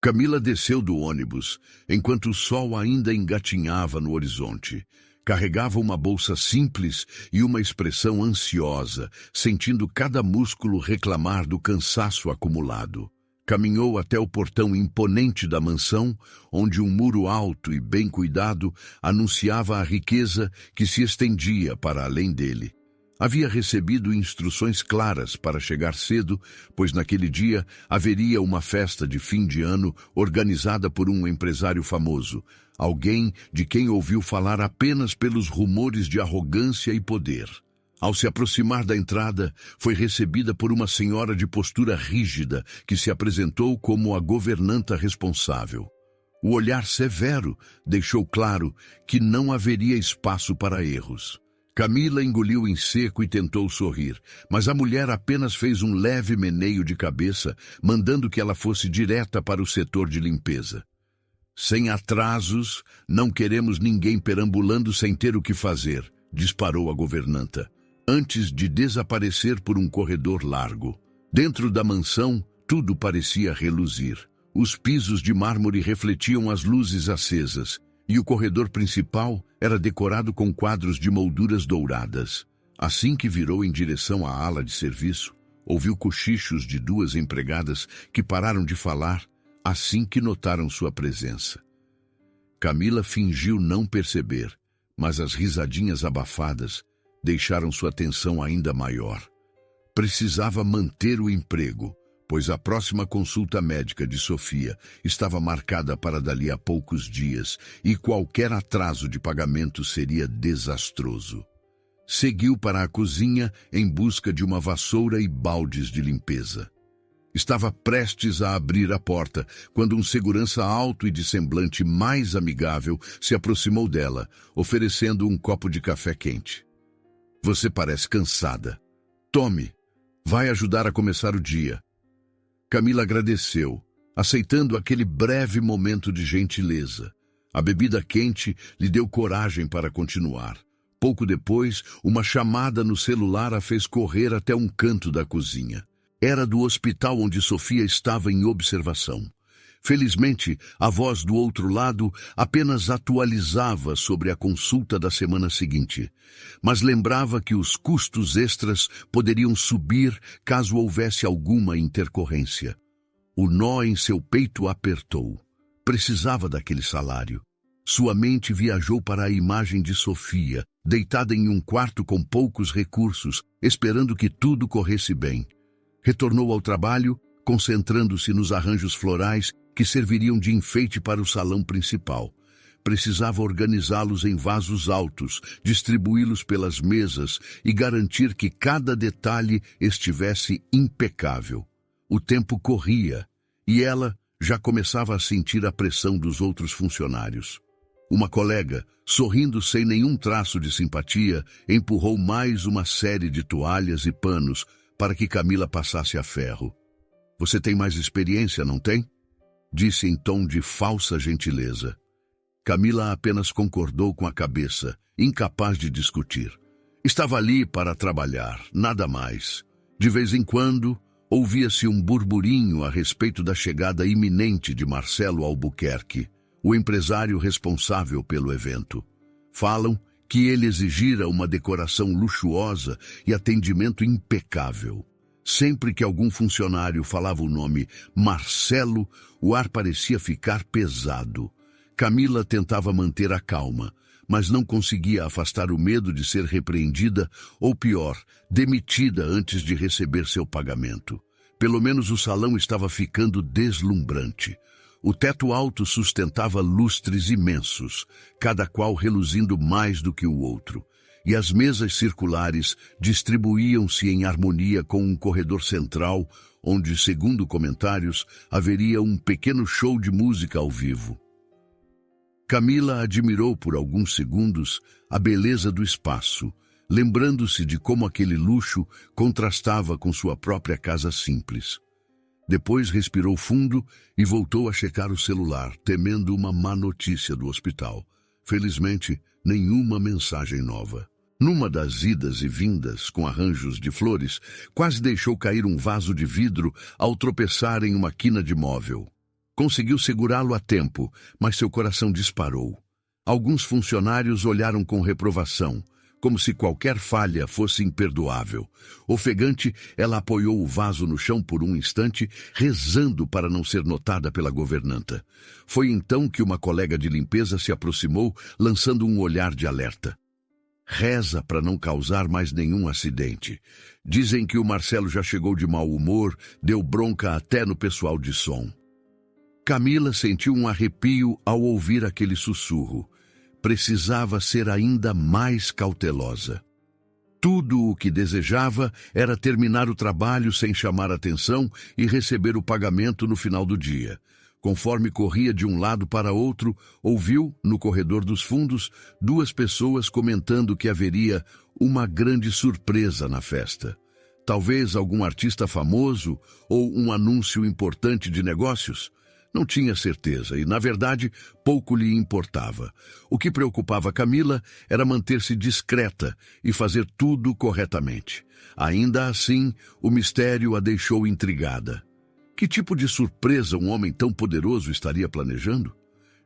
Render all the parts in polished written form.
Camila desceu do ônibus, enquanto o sol ainda engatinhava no horizonte. Carregava uma bolsa simples e uma expressão ansiosa, sentindo cada músculo reclamar do cansaço acumulado. Caminhou até o portão imponente da mansão, onde um muro alto e bem cuidado anunciava a riqueza que se estendia para além dele. Havia recebido instruções claras para chegar cedo, pois naquele dia haveria uma festa de fim de ano organizada por um empresário famoso, alguém de quem ouviu falar apenas pelos rumores de arrogância e poder. Ao se aproximar da entrada, foi recebida por uma senhora de postura rígida que se apresentou como a governanta responsável. O olhar severo deixou claro que não haveria espaço para erros. Camila engoliu em seco e tentou sorrir, mas a mulher apenas fez um leve meneio de cabeça, mandando que ela fosse direta para o setor de limpeza. Sem atrasos, não queremos ninguém perambulando sem ter o que fazer, disparou a governanta, antes de desaparecer por um corredor largo. Dentro da mansão, tudo parecia reluzir. Os pisos de mármore refletiam as luzes acesas, e o corredor principal era decorado com quadros de molduras douradas. Assim que virou em direção à ala de serviço, ouviu cochichos de duas empregadas que pararam de falar assim que notaram sua presença. Camila fingiu não perceber, mas as risadinhas abafadas deixaram sua tensão ainda maior. Precisava manter o emprego, pois a próxima consulta médica de Sofia estava marcada para dali a poucos dias e qualquer atraso de pagamento seria desastroso. Seguiu para a cozinha em busca de uma vassoura e baldes de limpeza. Estava prestes a abrir a porta quando um segurança alto e de semblante mais amigável se aproximou dela, oferecendo um copo de café quente. Você parece cansada. Tome, vai ajudar a começar o dia. Camila agradeceu, aceitando aquele breve momento de gentileza. A bebida quente lhe deu coragem para continuar. Pouco depois, uma chamada no celular a fez correr até um canto da cozinha. Era do hospital onde Sofia estava em observação. Felizmente, a voz do outro lado apenas atualizava sobre a consulta da semana seguinte, mas lembrava que os custos extras poderiam subir caso houvesse alguma intercorrência. O nó em seu peito apertou. Precisava daquele salário. Sua mente viajou para a imagem de Sofia, deitada em um quarto com poucos recursos, esperando que tudo corresse bem. Retornou ao trabalho, concentrando-se nos arranjos florais que serviriam de enfeite para o salão principal. Precisava organizá-los em vasos altos, distribuí-los pelas mesas e garantir que cada detalhe estivesse impecável. O tempo corria e ela já começava a sentir a pressão dos outros funcionários. Uma colega, sorrindo sem nenhum traço de simpatia, empurrou mais uma série de toalhas e panos para que Camila passasse a ferro. Você tem mais experiência, não tem? Disse em tom de falsa gentileza. Camila apenas concordou com a cabeça, incapaz de discutir. Estava ali para trabalhar, nada mais. De vez em quando, ouvia-se um burburinho a respeito da chegada iminente de Marcelo Albuquerque, o empresário responsável pelo evento. Falam que ele exigira uma decoração luxuosa e atendimento impecável. Sempre que algum funcionário falava o nome Marcelo, o ar parecia ficar pesado. Camila tentava manter a calma, mas não conseguia afastar o medo de ser repreendida ou, pior, demitida antes de receber seu pagamento. Pelo menos o salão estava ficando deslumbrante. O teto alto sustentava lustres imensos, cada qual reluzindo mais do que o outro. E as mesas circulares distribuíam-se em harmonia com um corredor central, onde, segundo comentários, haveria um pequeno show de música ao vivo. Camila admirou por alguns segundos a beleza do espaço, lembrando-se de como aquele luxo contrastava com sua própria casa simples. Depois respirou fundo e voltou a checar o celular, temendo uma má notícia do hospital. Felizmente, nenhuma mensagem nova. Numa das idas e vindas com arranjos de flores, quase deixou cair um vaso de vidro ao tropeçar em uma quina de móvel. Conseguiu segurá-lo a tempo, mas seu coração disparou. Alguns funcionários olharam com reprovação, como se qualquer falha fosse imperdoável. Ofegante, ela apoiou o vaso no chão por um instante, rezando para não ser notada pela governanta. Foi então que uma colega de limpeza se aproximou, lançando um olhar de alerta. Reza para não causar mais nenhum acidente. Dizem que o Marcelo já chegou de mau humor, deu bronca até no pessoal de som. Camila sentiu um arrepio ao ouvir aquele sussurro. Precisava ser ainda mais cautelosa. Tudo o que desejava era terminar o trabalho sem chamar atenção e receber o pagamento no final do dia. Conforme corria de um lado para outro, ouviu, no corredor dos fundos, duas pessoas comentando que haveria uma grande surpresa na festa. Talvez algum artista famoso ou um anúncio importante de negócios. Não tinha certeza e, na verdade, pouco lhe importava. O que preocupava Camila era manter-se discreta e fazer tudo corretamente. Ainda assim, o mistério a deixou intrigada. Que tipo de surpresa um homem tão poderoso estaria planejando?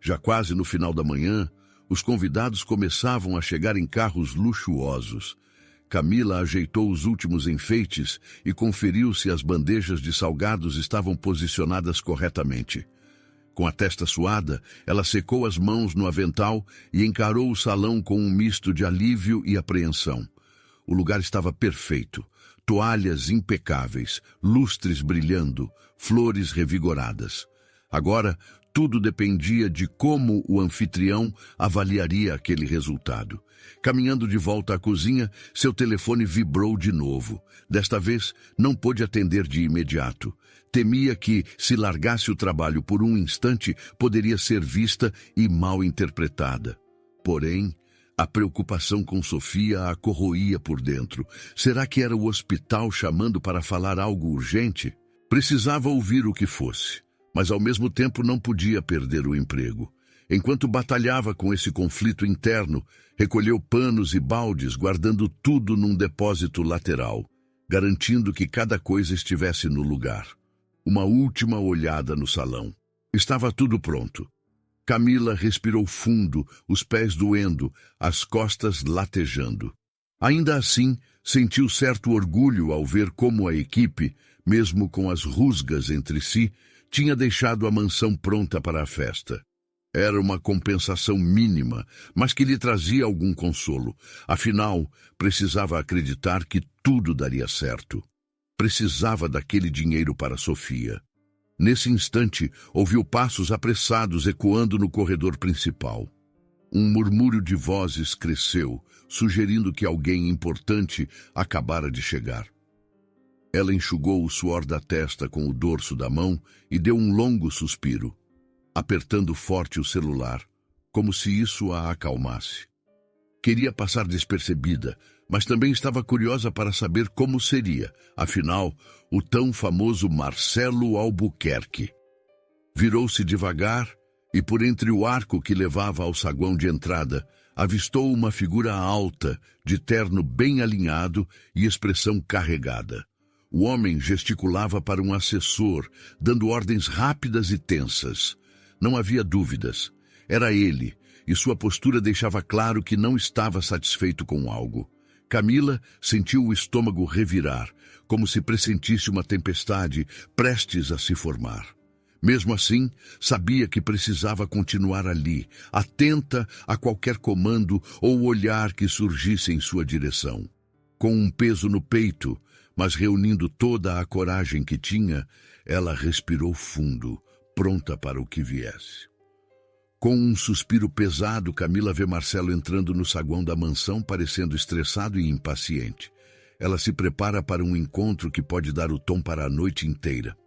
Já quase no final da manhã, os convidados começavam a chegar em carros luxuosos. Camila ajeitou os últimos enfeites e conferiu se as bandejas de salgados estavam posicionadas corretamente. Com a testa suada, ela secou as mãos no avental e encarou o salão com um misto de alívio e apreensão. O lugar estava perfeito. Toalhas impecáveis, lustres brilhando, flores revigoradas. Agora, tudo dependia de como o anfitrião avaliaria aquele resultado. Caminhando de volta à cozinha, seu telefone vibrou de novo. Desta vez, não pôde atender de imediato. Temia que, se largasse o trabalho por um instante, poderia ser vista e mal interpretada. Porém, a preocupação com Sofia a corroía por dentro. Será que era o hospital chamando para falar algo urgente? Precisava ouvir o que fosse, mas ao mesmo tempo não podia perder o emprego. Enquanto batalhava com esse conflito interno, recolheu panos e baldes, guardando tudo num depósito lateral, garantindo que cada coisa estivesse no lugar. Uma última olhada no salão. Estava tudo pronto. Camila respirou fundo, os pés doendo, as costas latejando. Ainda assim, sentiu certo orgulho ao ver como a equipe, mesmo com as rusgas entre si, tinha deixado a mansão pronta para a festa. Era uma compensação mínima, mas que lhe trazia algum consolo. Afinal, precisava acreditar que tudo daria certo. Precisava daquele dinheiro para Sofia. Nesse instante, ouviu passos apressados ecoando no corredor principal. Um murmúrio de vozes cresceu, sugerindo que alguém importante acabara de chegar. Ela enxugou o suor da testa com o dorso da mão e deu um longo suspiro, apertando forte o celular, como se isso a acalmasse. Queria passar despercebida, mas também estava curiosa para saber como seria, afinal, o tão famoso Marcelo Albuquerque. Virou-se devagar e, por entre o arco que levava ao saguão de entrada, avistou uma figura alta, de terno bem alinhado e expressão carregada. O homem gesticulava para um assessor, dando ordens rápidas e tensas. Não havia dúvidas. Era ele, e sua postura deixava claro que não estava satisfeito com algo. Camila sentiu o estômago revirar, como se pressentisse uma tempestade prestes a se formar. Mesmo assim, sabia que precisava continuar ali, atenta a qualquer comando ou olhar que surgisse em sua direção. Com um peso no peito, mas reunindo toda a coragem que tinha, ela respirou fundo, pronta para o que viesse. Com um suspiro pesado, Camila vê Marcelo entrando no saguão da mansão, parecendo estressado e impaciente. Ela se prepara para um encontro que pode dar o tom para a noite inteira.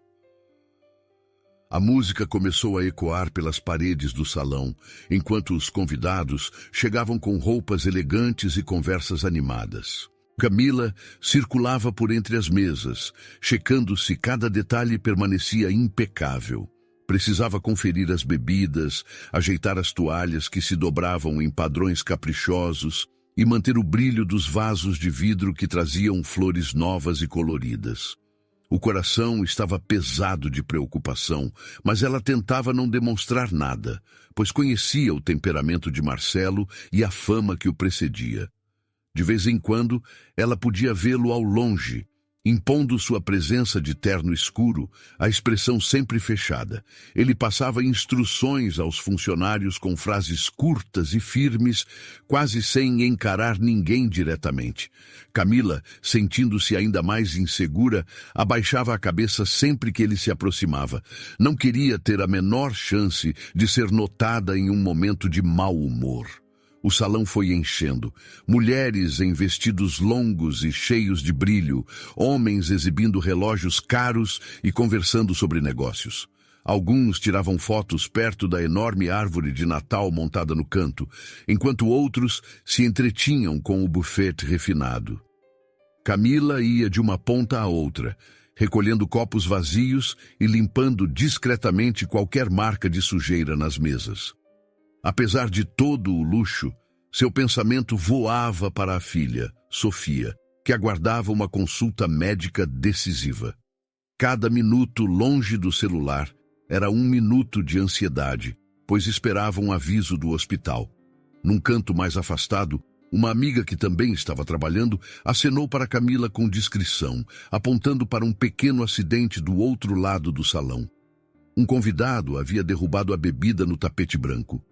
A música começou a ecoar pelas paredes do salão, enquanto os convidados chegavam com roupas elegantes e conversas animadas. Camila circulava por entre as mesas, checando se cada detalhe permanecia impecável. Precisava conferir as bebidas, ajeitar as toalhas que se dobravam em padrões caprichosos e manter o brilho dos vasos de vidro que traziam flores novas e coloridas. O coração estava pesado de preocupação, mas ela tentava não demonstrar nada, pois conhecia o temperamento de Marcelo e a fama que o precedia. De vez em quando, ela podia vê-lo ao longe, impondo sua presença de terno escuro, a expressão sempre fechada. Ele passava instruções aos funcionários com frases curtas e firmes, quase sem encarar ninguém diretamente. Camila, sentindo-se ainda mais insegura, abaixava a cabeça sempre que ele se aproximava. Não queria ter a menor chance de ser notada em um momento de mau humor. O salão foi enchendo. Mulheres em vestidos longos e cheios de brilho, homens exibindo relógios caros e conversando sobre negócios. Alguns tiravam fotos perto da enorme árvore de Natal montada no canto, enquanto outros se entretinham com o buffet refinado. Camila ia de uma ponta à outra, recolhendo copos vazios e limpando discretamente qualquer marca de sujeira nas mesas. Apesar de todo o luxo, seu pensamento voava para a filha, Sofia, que aguardava uma consulta médica decisiva. Cada minuto longe do celular era um minuto de ansiedade, pois esperava um aviso do hospital. Num canto mais afastado, uma amiga que também estava trabalhando acenou para Camila com discrição, apontando para um pequeno acidente do outro lado do salão. Um convidado havia derrubado a bebida no tapete branco.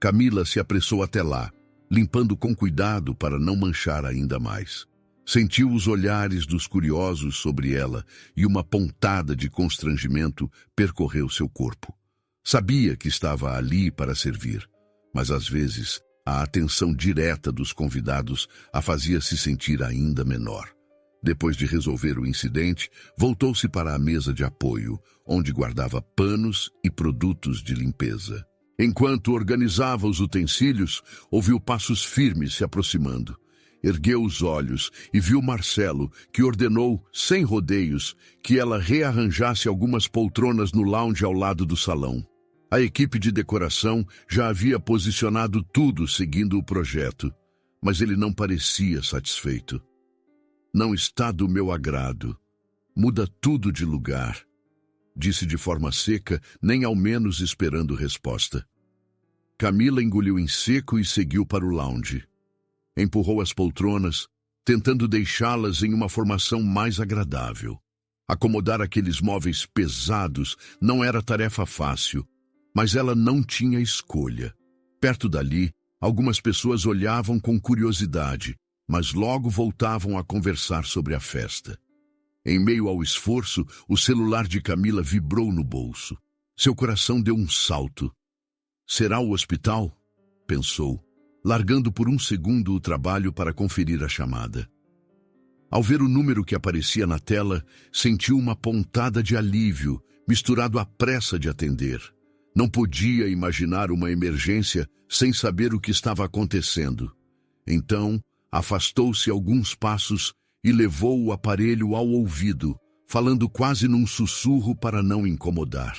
Camila se apressou até lá, limpando com cuidado para não manchar ainda mais. Sentiu os olhares dos curiosos sobre ela e uma pontada de constrangimento percorreu seu corpo. Sabia que estava ali para servir, mas às vezes a atenção direta dos convidados a fazia se sentir ainda menor. Depois de resolver o incidente, voltou-se para a mesa de apoio, onde guardava panos e produtos de limpeza. Enquanto organizava os utensílios, ouviu passos firmes se aproximando. Ergueu os olhos e viu Marcelo, que ordenou, sem rodeios, que ela rearranjasse algumas poltronas no lounge ao lado do salão. A equipe de decoração já havia posicionado tudo seguindo o projeto, mas ele não parecia satisfeito. Não está do meu agrado. Muda tudo de lugar, disse de forma seca, nem ao menos esperando resposta. Camila engoliu em seco e seguiu para o lounge. Empurrou as poltronas, tentando deixá-las em uma formação mais agradável. Acomodar aqueles móveis pesados não era tarefa fácil, mas ela não tinha escolha. Perto dali, algumas pessoas olhavam com curiosidade, mas logo voltavam a conversar sobre a festa. Em meio ao esforço, o celular de Camila vibrou no bolso. Seu coração deu um salto. Será o hospital? Pensou, largando por um segundo o trabalho para conferir a chamada. Ao ver o número que aparecia na tela, sentiu uma pontada de alívio, misturado à pressa de atender. Não podia imaginar uma emergência sem saber o que estava acontecendo. Então, afastou-se alguns passos e levou o aparelho ao ouvido, falando quase num sussurro para não incomodar.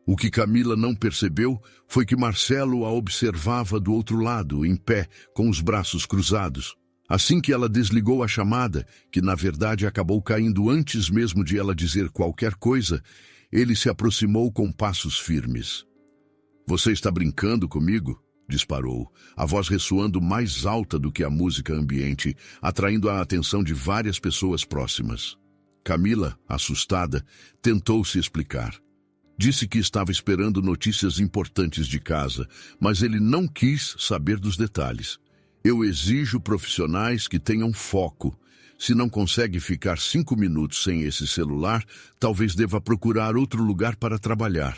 O que Camila não percebeu foi que Marcelo a observava do outro lado, em pé, com os braços cruzados. Assim que ela desligou a chamada, que na verdade acabou caindo antes mesmo de ela dizer qualquer coisa, ele se aproximou com passos firmes. "Você está brincando comigo?" disparou, a voz ressoando mais alta do que a música ambiente, atraindo a atenção de várias pessoas próximas. Camila, assustada, tentou se explicar. Disse que estava esperando notícias importantes de casa, mas ele não quis saber dos detalhes. "Eu exijo profissionais que tenham foco. Se não consegue ficar 5 minutos sem esse celular, talvez deva procurar outro lugar para trabalhar."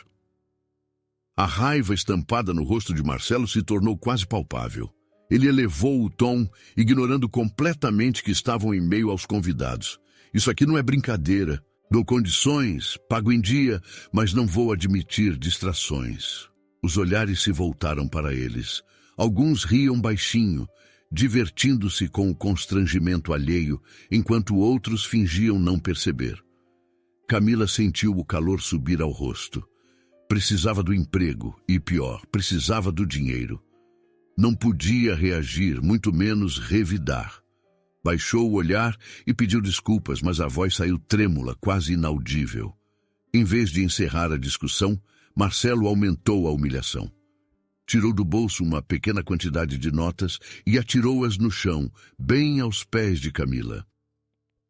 A raiva estampada no rosto de Marcelo se tornou quase palpável. Ele elevou o tom, ignorando completamente que estavam em meio aos convidados. "Isso aqui não é brincadeira. Dou condições, pago em dia, mas não vou admitir distrações." Os olhares se voltaram para eles. Alguns riam baixinho, divertindo-se com o constrangimento alheio, enquanto outros fingiam não perceber. Camila sentiu o calor subir ao rosto. Precisava do emprego e, pior, precisava do dinheiro. Não podia reagir, muito menos revidar. Baixou o olhar e pediu desculpas, mas a voz saiu trêmula, quase inaudível. Em vez de encerrar a discussão, Marcelo aumentou a humilhação. Tirou do bolso uma pequena quantidade de notas e atirou-as no chão, bem aos pés de Camila.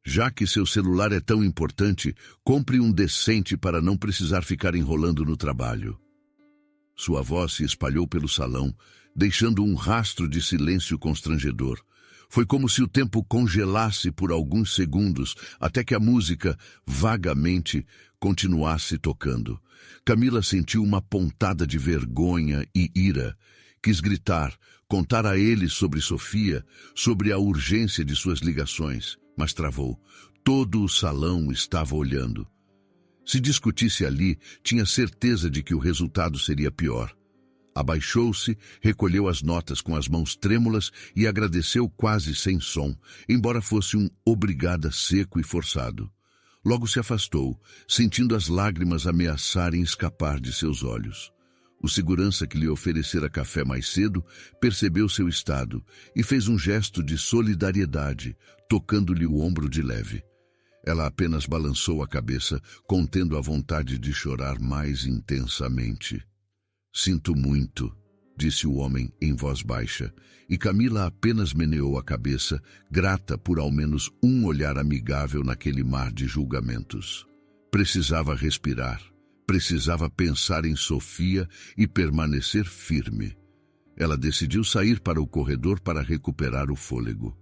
Já que seu celular é tão importante, compre um decente para não precisar ficar enrolando no trabalho. Sua voz se espalhou pelo salão, deixando um rastro de silêncio constrangedor. Foi como se o tempo congelasse por alguns segundos, até que a música, vagamente, continuasse tocando. Camila sentiu uma pontada de vergonha e ira. Quis gritar, contar a ele sobre Sofia, sobre a urgência de suas ligações, mas travou. Todo o salão estava olhando. Se discutisse ali, tinha certeza de que o resultado seria pior. Abaixou-se, recolheu as notas com as mãos trêmulas e agradeceu quase sem som, embora fosse um obrigada seco e forçado. Logo se afastou, sentindo as lágrimas ameaçarem escapar de seus olhos. O segurança que lhe oferecera café mais cedo percebeu seu estado e fez um gesto de solidariedade, tocando-lhe o ombro de leve. Ela apenas balançou a cabeça, contendo a vontade de chorar mais intensamente. «Sinto muito», disse o homem em voz baixa, e Camila apenas meneou a cabeça, grata por ao menos um olhar amigável naquele mar de julgamentos. Precisava respirar, precisava pensar em Sofia e permanecer firme. Ela decidiu sair para o corredor para recuperar o fôlego.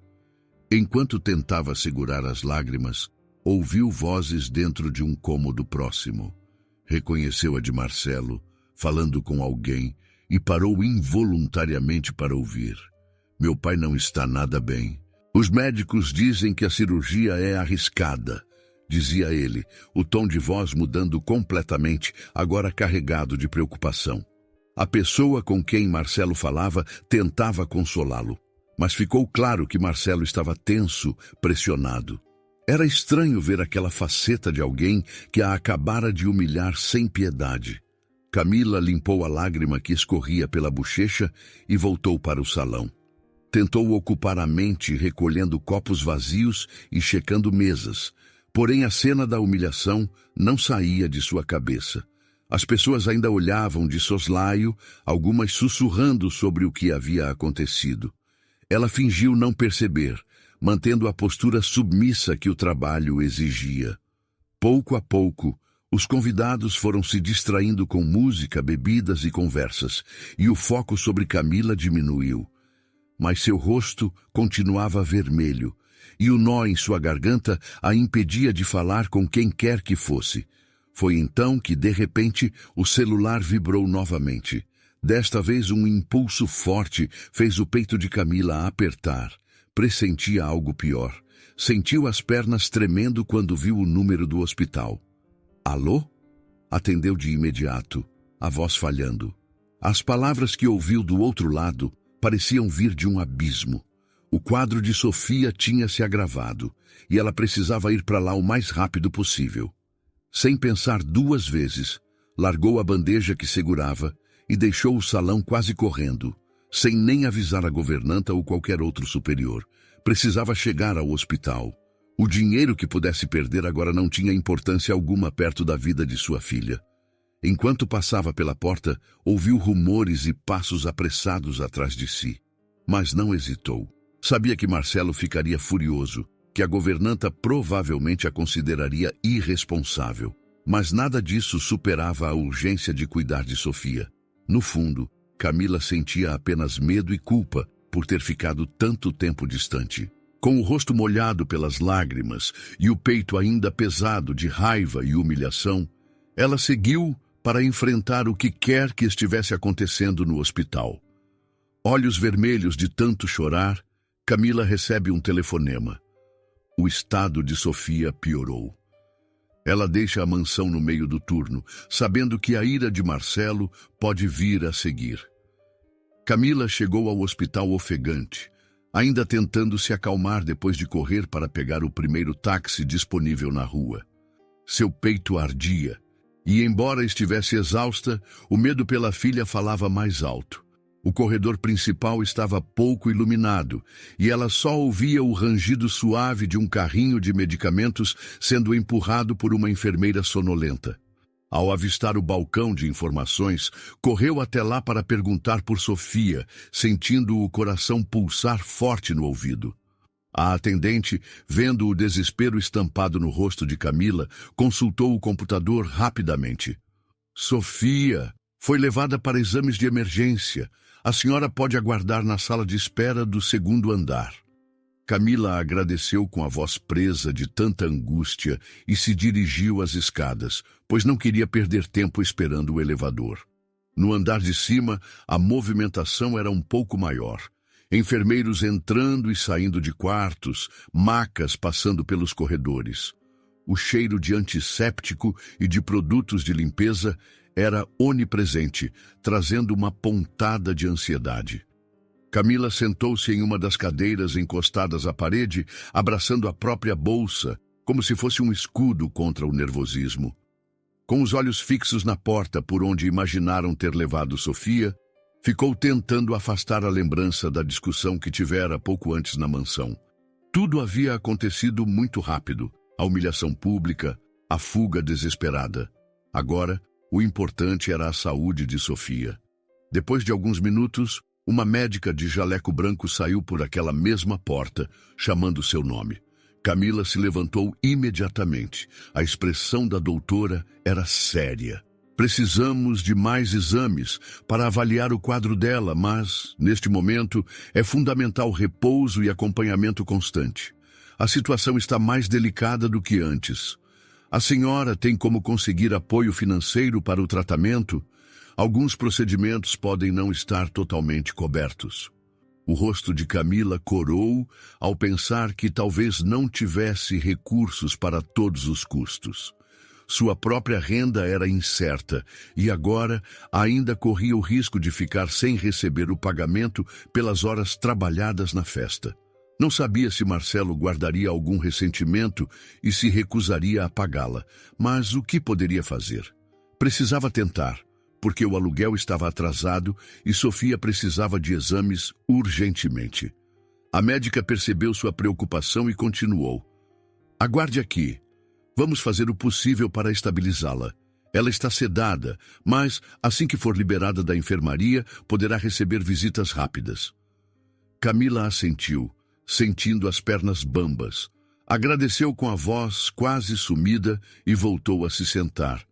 Enquanto tentava segurar as lágrimas, ouviu vozes dentro de um cômodo próximo. Reconheceu a de Marcelo, falando com alguém, e parou involuntariamente para ouvir. «Meu pai não está nada bem. Os médicos dizem que a cirurgia é arriscada», dizia ele, o tom de voz mudando completamente, agora carregado de preocupação. A pessoa com quem Marcelo falava tentava consolá-lo, mas ficou claro que Marcelo estava tenso, pressionado. Era estranho ver aquela faceta de alguém que a acabara de humilhar sem piedade. Camila limpou a lágrima que escorria pela bochecha e voltou para o salão. Tentou ocupar a mente recolhendo copos vazios e checando mesas, porém a cena da humilhação não saía de sua cabeça. As pessoas ainda olhavam de soslaio, algumas sussurrando sobre o que havia acontecido. Ela fingiu não perceber, mantendo a postura submissa que o trabalho exigia. Pouco a pouco, os convidados foram se distraindo com música, bebidas e conversas, e o foco sobre Camila diminuiu. Mas seu rosto continuava vermelho, e o nó em sua garganta a impedia de falar com quem quer que fosse. Foi então que, de repente, o celular vibrou novamente. Desta vez um impulso forte fez o peito de Camila apertar. Pressentia algo pior. Sentiu as pernas tremendo quando viu o número do hospital. «Alô?» Atendeu de imediato, a voz falhando. As palavras que ouviu do outro lado pareciam vir de um abismo. O quadro de Sofia tinha se agravado, e ela precisava ir para lá o mais rápido possível. Sem pensar duas vezes, largou a bandeja que segurava e deixou o salão quase correndo, sem nem avisar a governanta ou qualquer outro superior. Precisava chegar ao hospital. O dinheiro que pudesse perder agora não tinha importância alguma perto da vida de sua filha. Enquanto passava pela porta, ouviu rumores e passos apressados atrás de si. Mas não hesitou. Sabia que Marcelo ficaria furioso, que a governanta provavelmente a consideraria irresponsável. Mas nada disso superava a urgência de cuidar de Sofia. No fundo, Camila sentia apenas medo e culpa por ter ficado tanto tempo distante. Com o rosto molhado pelas lágrimas e o peito ainda pesado de raiva e humilhação, ela seguiu para enfrentar o que quer que estivesse acontecendo no hospital. Olhos vermelhos de tanto chorar, Camila recebe um telefonema. O estado de Sofia piorou. Ela deixa a mansão no meio do turno, sabendo que a ira de Marcelo pode vir a seguir. Camila chegou ao hospital ofegante, ainda tentando se acalmar depois de correr para pegar o primeiro táxi disponível na rua. Seu peito ardia, e embora estivesse exausta, o medo pela filha falava mais alto. O corredor principal estava pouco iluminado e ela só ouvia o rangido suave de um carrinho de medicamentos sendo empurrado por uma enfermeira sonolenta. Ao avistar o balcão de informações, correu até lá para perguntar por Sofia, sentindo o coração pulsar forte no ouvido. A atendente, vendo o desespero estampado no rosto de Camila, consultou o computador rapidamente. Sofia foi levada para exames de emergência. A senhora pode aguardar na sala de espera do segundo andar. Camila agradeceu com a voz presa de tanta angústia e se dirigiu às escadas, pois não queria perder tempo esperando o elevador. No andar de cima, a movimentação era um pouco maior. Enfermeiros entrando e saindo de quartos, macas passando pelos corredores. O cheiro de antisséptico e de produtos de limpeza era onipresente, trazendo uma pontada de ansiedade. Camila sentou-se em uma das cadeiras encostadas à parede, abraçando a própria bolsa, como se fosse um escudo contra o nervosismo. Com os olhos fixos na porta por onde imaginaram ter levado Sofia, ficou tentando afastar a lembrança da discussão que tivera pouco antes na mansão. Tudo havia acontecido muito rápido, a humilhação pública, a fuga desesperada. Agora, o importante era a saúde de Sofia. Depois de alguns minutos, uma médica de jaleco branco saiu por aquela mesma porta, chamando seu nome. Camila se levantou imediatamente. A expressão da doutora era séria. Precisamos de mais exames para avaliar o quadro dela, mas, neste momento, é fundamental repouso e acompanhamento constante. A situação está mais delicada do que antes. A senhora tem como conseguir apoio financeiro para o tratamento? Alguns procedimentos podem não estar totalmente cobertos. O rosto de Camila corou ao pensar que talvez não tivesse recursos para todos os custos. Sua própria renda era incerta e agora ainda corria o risco de ficar sem receber o pagamento pelas horas trabalhadas na festa. Não sabia se Marcelo guardaria algum ressentimento e se recusaria a pagá-la, mas o que poderia fazer? Precisava tentar, porque o aluguel estava atrasado e Sofia precisava de exames urgentemente. A médica percebeu sua preocupação e continuou. Aguarde aqui. Vamos fazer o possível para estabilizá-la. Ela está sedada, mas, assim que for liberada da enfermaria, poderá receber visitas rápidas. Camila assentiu, sentindo as pernas bambas. Agradeceu com a voz quase sumida e voltou a se sentar.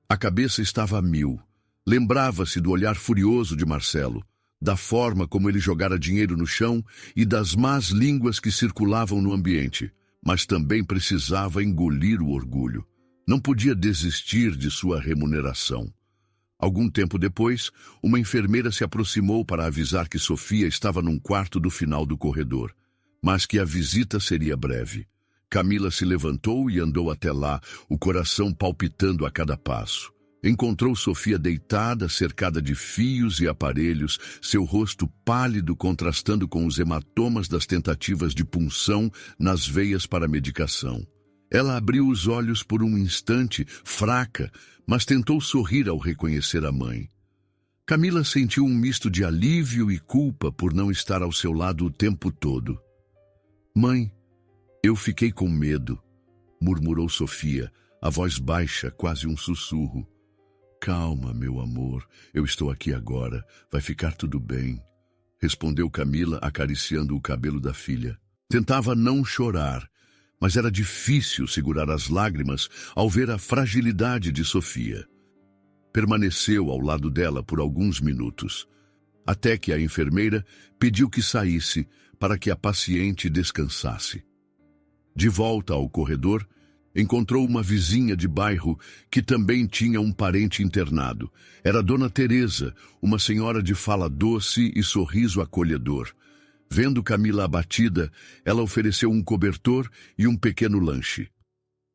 A cabeça estava a mil. Lembrava-se do olhar furioso de Marcelo, da forma como ele jogara dinheiro no chão e das más línguas que circulavam no ambiente, mas também precisava engolir o orgulho. Não podia desistir de sua remuneração. Algum tempo depois, uma enfermeira se aproximou para avisar que Sofia estava num quarto do final do corredor, mas que a visita seria breve. Camila se levantou e andou até lá, o coração palpitando a cada passo. Encontrou Sofia deitada, cercada de fios e aparelhos, seu rosto pálido contrastando com os hematomas das tentativas de punção nas veias para a medicação. Ela abriu os olhos por um instante, fraca, mas tentou sorrir ao reconhecer a mãe. Camila sentiu um misto de alívio e culpa por não estar ao seu lado o tempo todo. Mãe, eu fiquei com medo, murmurou Sofia, a voz baixa, quase um sussurro. Calma, meu amor, eu estou aqui agora, vai ficar tudo bem, respondeu Camila, acariciando o cabelo da filha. Tentava não chorar, mas era difícil segurar as lágrimas ao ver a fragilidade de Sofia. Permaneceu ao lado dela por alguns minutos, até que a enfermeira pediu que saísse para que a paciente descansasse. De volta ao corredor, encontrou uma vizinha de bairro que também tinha um parente internado. Era Dona Teresa, uma senhora de fala doce e sorriso acolhedor. Vendo Camila abatida, ela ofereceu um cobertor e um pequeno lanche.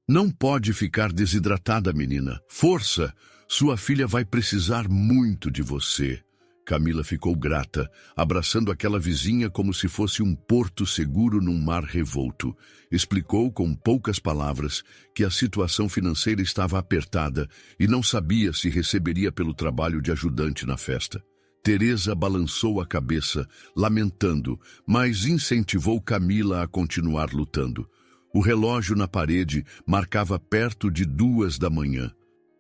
Não pode ficar desidratada, menina. Força! Sua filha vai precisar muito de você. Camila ficou grata, abraçando aquela vizinha como se fosse um porto seguro num mar revolto. Explicou com poucas palavras que a situação financeira estava apertada e não sabia se receberia pelo trabalho de ajudante na festa. Teresa balançou a cabeça, lamentando, mas incentivou Camila a continuar lutando. O relógio na parede marcava perto de 2 da manhã.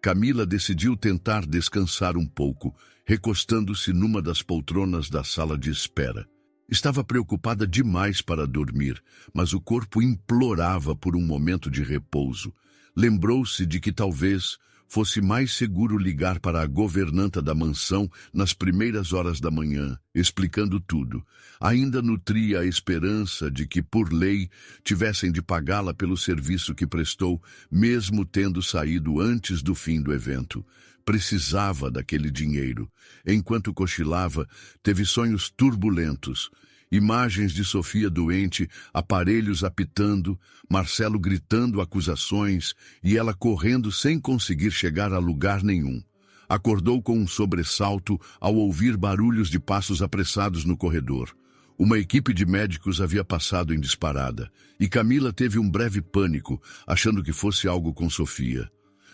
Camila decidiu tentar descansar um pouco, recostando-se numa das poltronas da sala de espera. Estava preocupada demais para dormir, mas o corpo implorava por um momento de repouso. Lembrou-se de que talvez fosse mais seguro ligar para a governanta da mansão nas primeiras horas da manhã, explicando tudo. Ainda nutria a esperança de que, por lei, tivessem de pagá-la pelo serviço que prestou, mesmo tendo saído antes do fim do evento. Precisava daquele dinheiro. Enquanto cochilava, teve sonhos turbulentos. Imagens de Sofia doente, aparelhos apitando, Marcelo gritando acusações e ela correndo sem conseguir chegar a lugar nenhum. Acordou com um sobressalto ao ouvir barulhos de passos apressados no corredor. Uma equipe de médicos havia passado em disparada e Camila teve um breve pânico, achando que fosse algo com Sofia.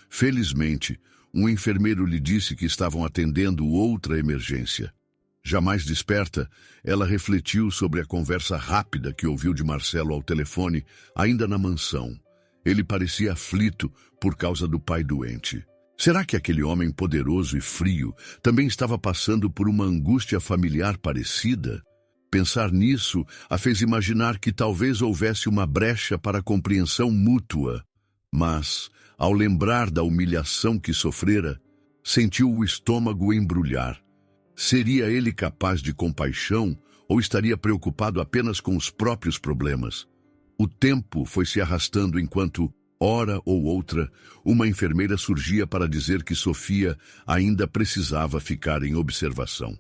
Felizmente, um enfermeiro lhe disse que estavam atendendo outra emergência. Jamais desperta, ela refletiu sobre a conversa rápida que ouviu de Marcelo ao telefone, ainda na mansão. Ele parecia aflito por causa do pai doente. Será que aquele homem poderoso e frio também estava passando por uma angústia familiar parecida? Pensar nisso a fez imaginar que talvez houvesse uma brecha para a compreensão mútua. Mas, ao lembrar da humilhação que sofrera, sentiu o estômago embrulhar. Seria ele capaz de compaixão ou estaria preocupado apenas com os próprios problemas? O tempo foi se arrastando enquanto, hora ou outra, uma enfermeira surgia para dizer que Sofia ainda precisava ficar em observação.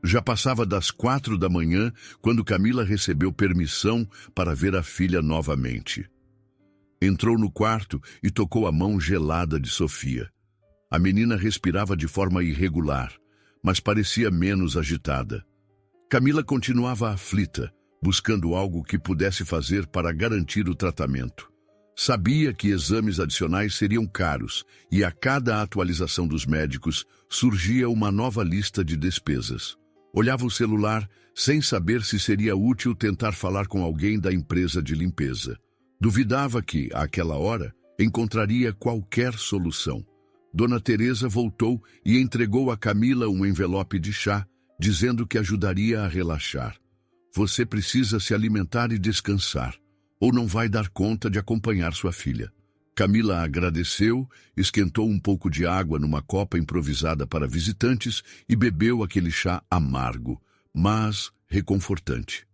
Já passava das 4 da manhã quando Camila recebeu permissão para ver a filha novamente. Entrou no quarto e tocou a mão gelada de Sofia. A menina respirava de forma irregular, mas parecia menos agitada. Camila continuava aflita, buscando algo que pudesse fazer para garantir o tratamento. Sabia que exames adicionais seriam caros e a cada atualização dos médicos surgia uma nova lista de despesas. Olhava o celular sem saber se seria útil tentar falar com alguém da empresa de limpeza. Duvidava que, àquela hora, encontraria qualquer solução. Dona Teresa voltou e entregou a Camila um envelope de chá, dizendo que ajudaria a relaxar. Você precisa se alimentar e descansar, ou não vai dar conta de acompanhar sua filha. Camila agradeceu, esquentou um pouco de água numa copa improvisada para visitantes e bebeu aquele chá amargo, mas reconfortante.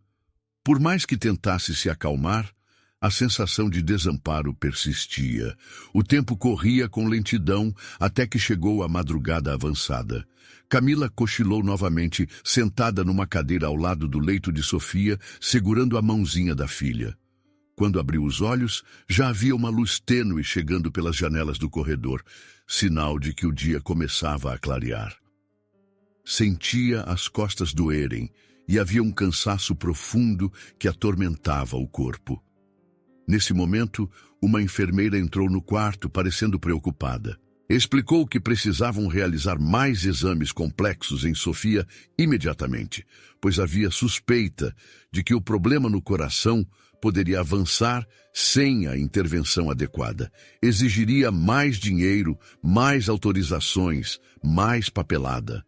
Por mais que tentasse se acalmar, a sensação de desamparo persistia. O tempo corria com lentidão até que chegou a madrugada avançada. Camila cochilou novamente, sentada numa cadeira ao lado do leito de Sofia, segurando a mãozinha da filha. Quando abriu os olhos, já havia uma luz tênue chegando pelas janelas do corredor, sinal de que o dia começava a clarear. Sentia as costas doerem e havia um cansaço profundo que atormentava o corpo. Nesse momento, uma enfermeira entrou no quarto, parecendo preocupada. Explicou que precisavam realizar mais exames complexos em Sofia imediatamente, pois havia suspeita de que o problema no coração poderia avançar sem a intervenção adequada. Exigiria mais dinheiro, mais autorizações, mais papelada.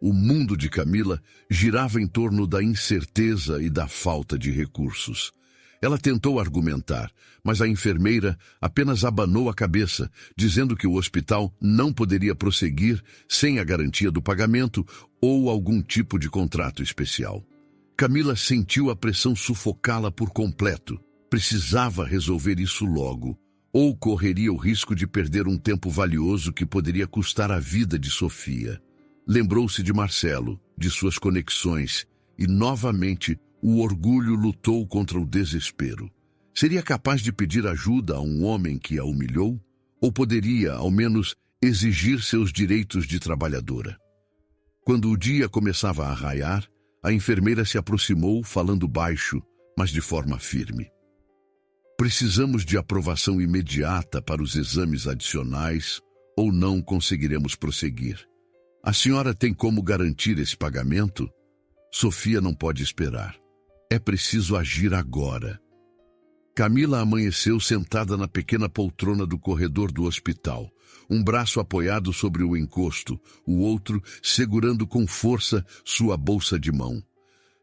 O mundo de Camila girava em torno da incerteza e da falta de recursos. Ela tentou argumentar, mas a enfermeira apenas abanou a cabeça, dizendo que o hospital não poderia prosseguir sem a garantia do pagamento ou algum tipo de contrato especial. Camila sentiu a pressão sufocá-la por completo. Precisava resolver isso logo, ou correria o risco de perder um tempo valioso que poderia custar a vida de Sofia. Lembrou-se de Marcelo, de suas conexões, e novamente o orgulho lutou contra o desespero. Seria capaz de pedir ajuda a um homem que a humilhou? Ou poderia, ao menos, exigir seus direitos de trabalhadora? Quando o dia começava a raiar, a enfermeira se aproximou, falando baixo, mas de forma firme. Precisamos de aprovação imediata para os exames adicionais, ou não conseguiremos prosseguir. A senhora tem como garantir esse pagamento? Sofia não pode esperar. É preciso agir agora. Camila amanheceu sentada na pequena poltrona do corredor do hospital, um braço apoiado sobre o encosto, o outro segurando com força sua bolsa de mão.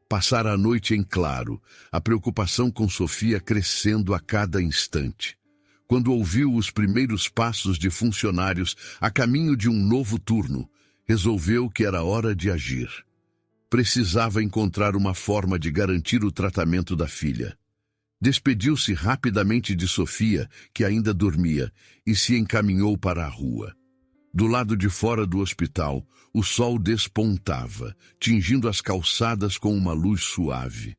Passara a noite em claro, a preocupação com Sofia crescendo a cada instante. Quando ouviu os primeiros passos de funcionários a caminho de um novo turno, resolveu que era hora de agir. Precisava encontrar uma forma de garantir o tratamento da filha. Despediu-se rapidamente de Sofia, que ainda dormia, e se encaminhou para a rua. Do lado de fora do hospital, o sol despontava, tingindo as calçadas com uma luz suave.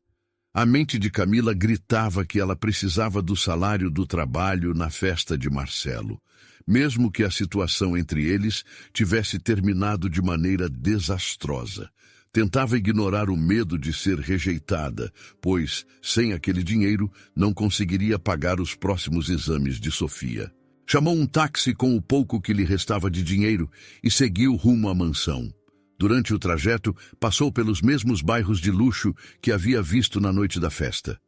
A mente de Camila gritava que ela precisava do salário do trabalho na festa de Marcelo, mesmo que a situação entre eles tivesse terminado de maneira desastrosa. Tentava ignorar o medo de ser rejeitada, pois, sem aquele dinheiro, não conseguiria pagar os próximos exames de Sofia. Chamou um táxi com o pouco que lhe restava de dinheiro e seguiu rumo à mansão. Durante o trajeto, passou pelos mesmos bairros de luxo que havia visto na noite da festa.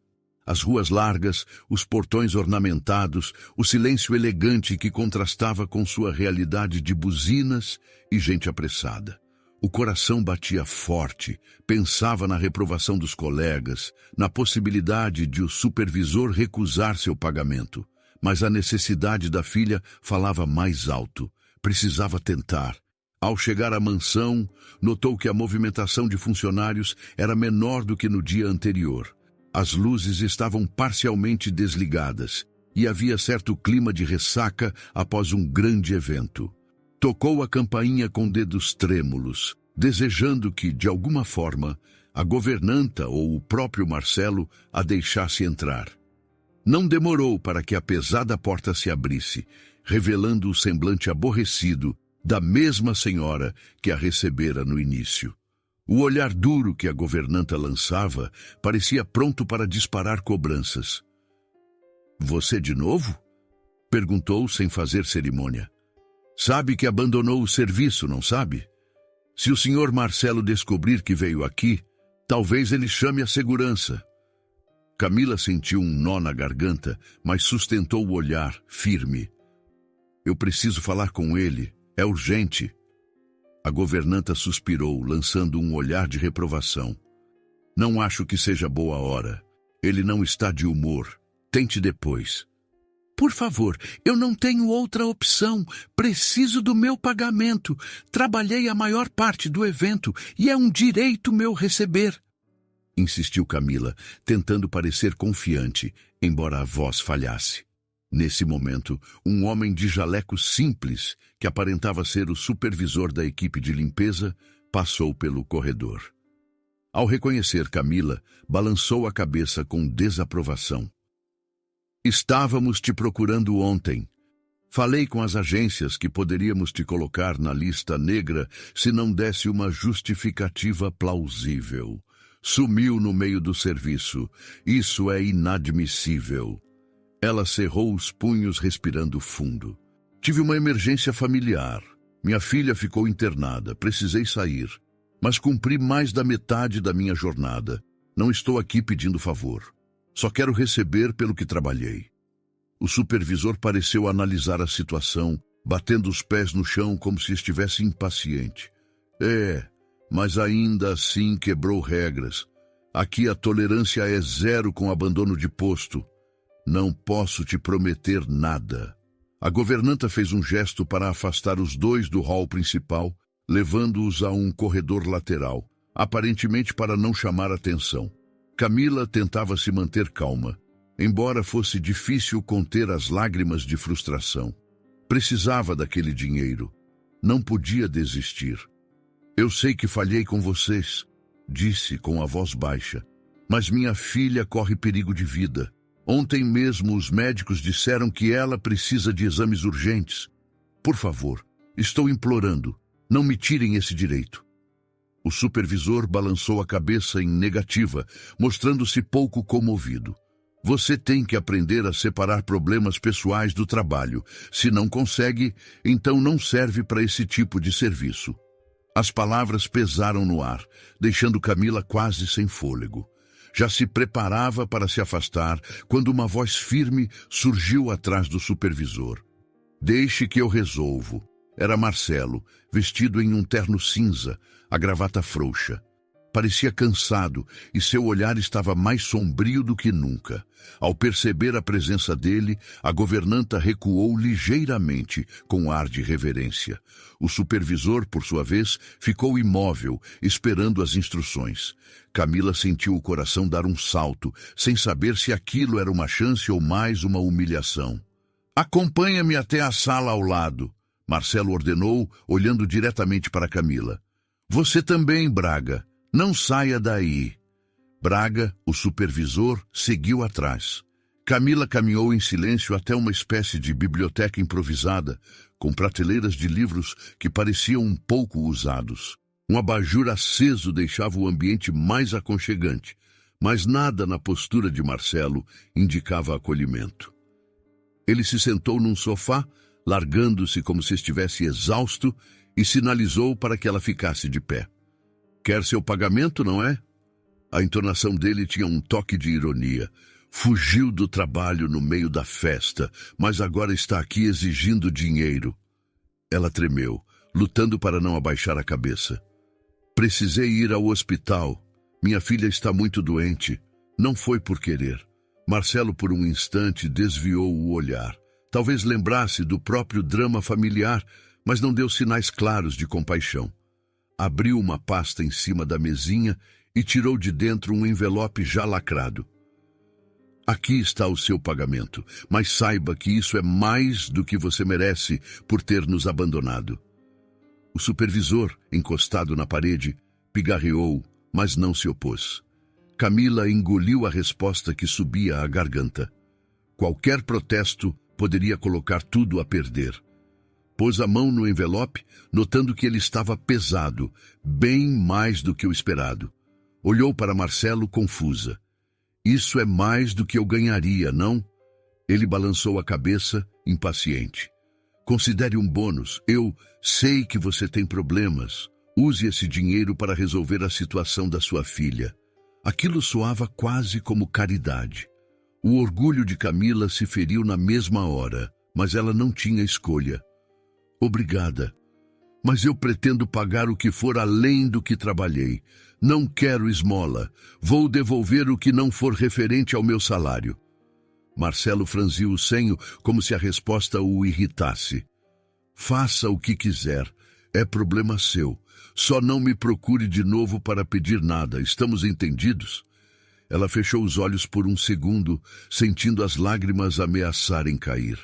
As ruas largas, os portões ornamentados, o silêncio elegante que contrastava com sua realidade de buzinas e gente apressada. O coração batia forte, pensava na reprovação dos colegas, na possibilidade de o supervisor recusar seu pagamento. Mas a necessidade da filha falava mais alto. Precisava tentar. Ao chegar à mansão, notou que a movimentação de funcionários era menor do que no dia anterior. As luzes estavam parcialmente desligadas e havia certo clima de ressaca após um grande evento. Tocou a campainha com dedos trêmulos, desejando que, de alguma forma, a governanta ou o próprio Marcelo a deixasse entrar. Não demorou para que a pesada porta se abrisse, revelando o semblante aborrecido da mesma senhora que a recebera no início. O olhar duro que a governanta lançava parecia pronto para disparar cobranças. "Você de novo?" perguntou sem fazer cerimônia. "Sabe que abandonou o serviço, não sabe? Se o senhor Marcelo descobrir que veio aqui, talvez ele chame a segurança." Camila sentiu um nó na garganta, mas sustentou o olhar, firme. "Eu preciso falar com ele. É urgente." A governanta suspirou, lançando um olhar de reprovação. "Não acho que seja boa hora. Ele não está de humor. Tente depois." "Por favor, eu não tenho outra opção. Preciso do meu pagamento. Trabalhei a maior parte do evento e é um direito meu receber." Insistiu Camila, tentando parecer confiante, embora a voz falhasse. Nesse momento, um homem de jaleco simples, que aparentava ser o supervisor da equipe de limpeza, passou pelo corredor. Ao reconhecer Camila, balançou a cabeça com desaprovação. "Estávamos te procurando ontem. Falei com as agências que poderíamos te colocar na lista negra se não desse uma justificativa plausível. Sumiu no meio do serviço. Isso é inadmissível." Ela cerrou os punhos, respirando fundo. "Tive uma emergência familiar. Minha filha ficou internada. Precisei sair. Mas cumpri mais da metade da minha jornada. Não estou aqui pedindo favor. Só quero receber pelo que trabalhei." O supervisor pareceu analisar a situação, batendo os pés no chão como se estivesse impaciente. Mas ainda assim quebrou regras. Aqui a tolerância é zero com abandono de posto. Não posso te prometer nada." A governanta fez um gesto para afastar os dois do hall principal, levando-os a um corredor lateral, aparentemente para não chamar atenção. Camila tentava se manter calma, embora fosse difícil conter as lágrimas de frustração. Precisava daquele dinheiro. Não podia desistir. "Eu sei que falhei com vocês", disse com a voz baixa, "mas minha filha corre perigo de vida. Ontem mesmo os médicos disseram que ela precisa de exames urgentes. Por favor, estou implorando, não me tirem esse direito." O supervisor balançou a cabeça em negativa, mostrando-se pouco comovido. "Você tem que aprender a separar problemas pessoais do trabalho. Se não consegue, então não serve para esse tipo de serviço." As palavras pesaram no ar, deixando Camila quase sem fôlego. Já se preparava para se afastar, quando uma voz firme surgiu atrás do supervisor. Deixe que eu resolvo. Era Marcelo, vestido em um terno cinza, a gravata frouxa. Parecia cansado e seu olhar estava mais sombrio do que nunca. Ao perceber a presença dele, a governanta recuou ligeiramente, com ar de reverência. O supervisor, por sua vez, ficou imóvel, esperando as instruções. Camila sentiu o coração dar um salto, sem saber se aquilo era uma chance ou mais uma humilhação. Acompanha-me até a sala ao lado, Marcelo ordenou, olhando diretamente para Camila. Você também, Braga. Não saia daí. Braga, o supervisor, seguiu atrás. Camila caminhou em silêncio até uma espécie de biblioteca improvisada, com prateleiras de livros que pareciam um pouco usados. Um abajur aceso deixava o ambiente mais aconchegante, mas nada na postura de Marcelo indicava acolhimento. Ele se sentou num sofá, largando-se como se estivesse exausto, e sinalizou para que ela ficasse de pé. Quer seu pagamento, não é? A entonação dele tinha um toque de ironia. Fugiu do trabalho no meio da festa, mas agora está aqui exigindo dinheiro. Ela tremeu, lutando para não abaixar a cabeça. Precisei ir ao hospital. Minha filha está muito doente. Não foi por querer. Marcelo, por um instante, desviou o olhar. Talvez lembrasse do próprio drama familiar, mas não deu sinais claros de compaixão. Abriu uma pasta em cima da mesinha e tirou de dentro um envelope já lacrado. Aqui está o seu pagamento, mas saiba que isso é mais do que você merece por ter nos abandonado. O supervisor, encostado na parede, pigarreou, mas não se opôs. Camila engoliu a resposta que subia à garganta. Qualquer protesto poderia colocar tudo a perder. Pôs a mão no envelope, notando que ele estava pesado, bem mais do que o esperado. Olhou para Marcelo confusa. Isso é mais do que eu ganharia, não? Ele balançou a cabeça, impaciente. Considere um bônus. Eu sei que você tem problemas. Use esse dinheiro para resolver a situação da sua filha. Aquilo soava quase como caridade. O orgulho de Camila se feriu na mesma hora, mas ela não tinha escolha. Obrigada, mas eu pretendo pagar o que for além do que trabalhei. Não quero esmola. Vou devolver o que não for referente ao meu salário. Marcelo franziu o senho como se a resposta o irritasse. Faça o que quiser. É problema seu. Só não me procure de novo para pedir nada. Estamos entendidos? Ela fechou os olhos por um segundo, sentindo as lágrimas ameaçarem cair.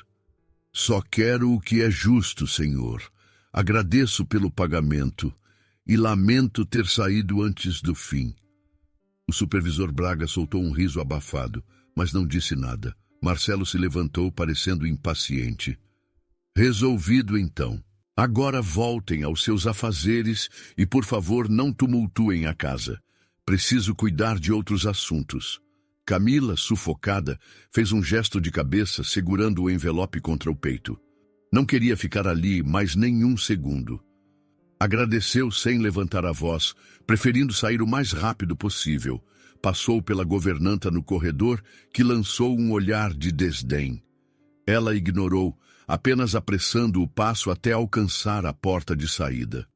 Só quero o que é justo, Senhor. Agradeço pelo pagamento e lamento ter saído antes do fim. O supervisor Braga soltou um riso abafado, mas não disse nada. Marcelo se levantou, parecendo impaciente. Resolvido, então. Agora voltem aos seus afazeres e, por favor, não tumultuem a casa. Preciso cuidar de outros assuntos. Camila, sufocada, fez um gesto de cabeça, segurando o envelope contra o peito. Não queria ficar ali mais nenhum segundo. Agradeceu sem levantar a voz, preferindo sair o mais rápido possível. Passou pela governanta no corredor, que lançou um olhar de desdém. Ela ignorou, apenas apressando o passo até alcançar a porta de saída.